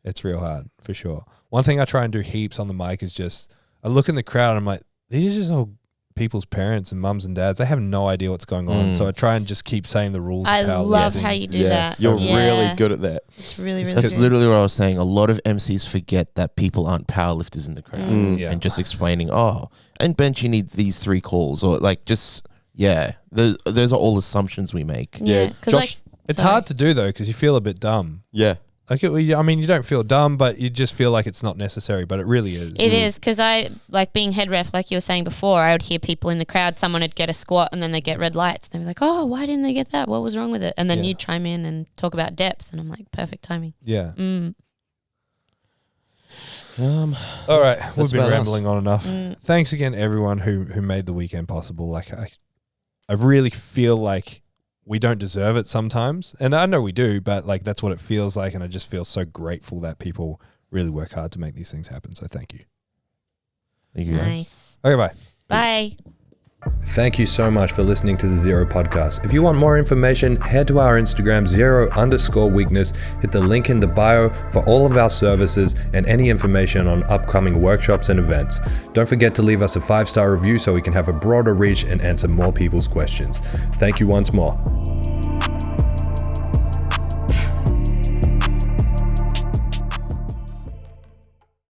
It's real hard for sure. One thing I try and do heaps on the mic is just I look in the crowd and I'm like, these are just all people's parents and mums and dads. They have no idea what's going on. So I try and just keep saying the rules. I of powerlifting. love how you do that. You're Yeah. really good at that. It's really, really That's good. literally what I was saying. A lot of MCs forget that people aren't powerlifters in the crowd. Yeah. And just explaining, and bench, you need these 3 calls. Or like just, those are all assumptions we make. Yeah, 'cause Josh- It's hard to do though because you feel a bit dumb. Yeah. Like I mean, you don't feel dumb, but you just feel like it's not necessary. But it really is. It is because I like being head ref, like you were saying before. I would hear people in the crowd. Someone would get a squat and then they get red lights. They'd be like, "Oh, why didn't they get that? What was wrong with it?" And then you'd chime in and talk about depth, and I'm like, "Perfect timing." Yeah. Um, All right, we've That's been about rambling on enough. Thanks again, everyone who made the weekend possible. Like I really feel like we don't deserve it sometimes, and I know we do, but like that's what it feels like, and I just feel so grateful that people really work hard to make these things happen. So thank you. Thank you guys. Nice. Okay, bye. Bye. Thank you so much for listening to the ZeroW Podcast. If you want more information, head to our Instagram, @0_weakness. Hit the link in the bio for all of our services and any information on upcoming workshops and events. Don't forget to leave us a 5-star review so we can have a broader reach and answer more people's questions. Thank you once more.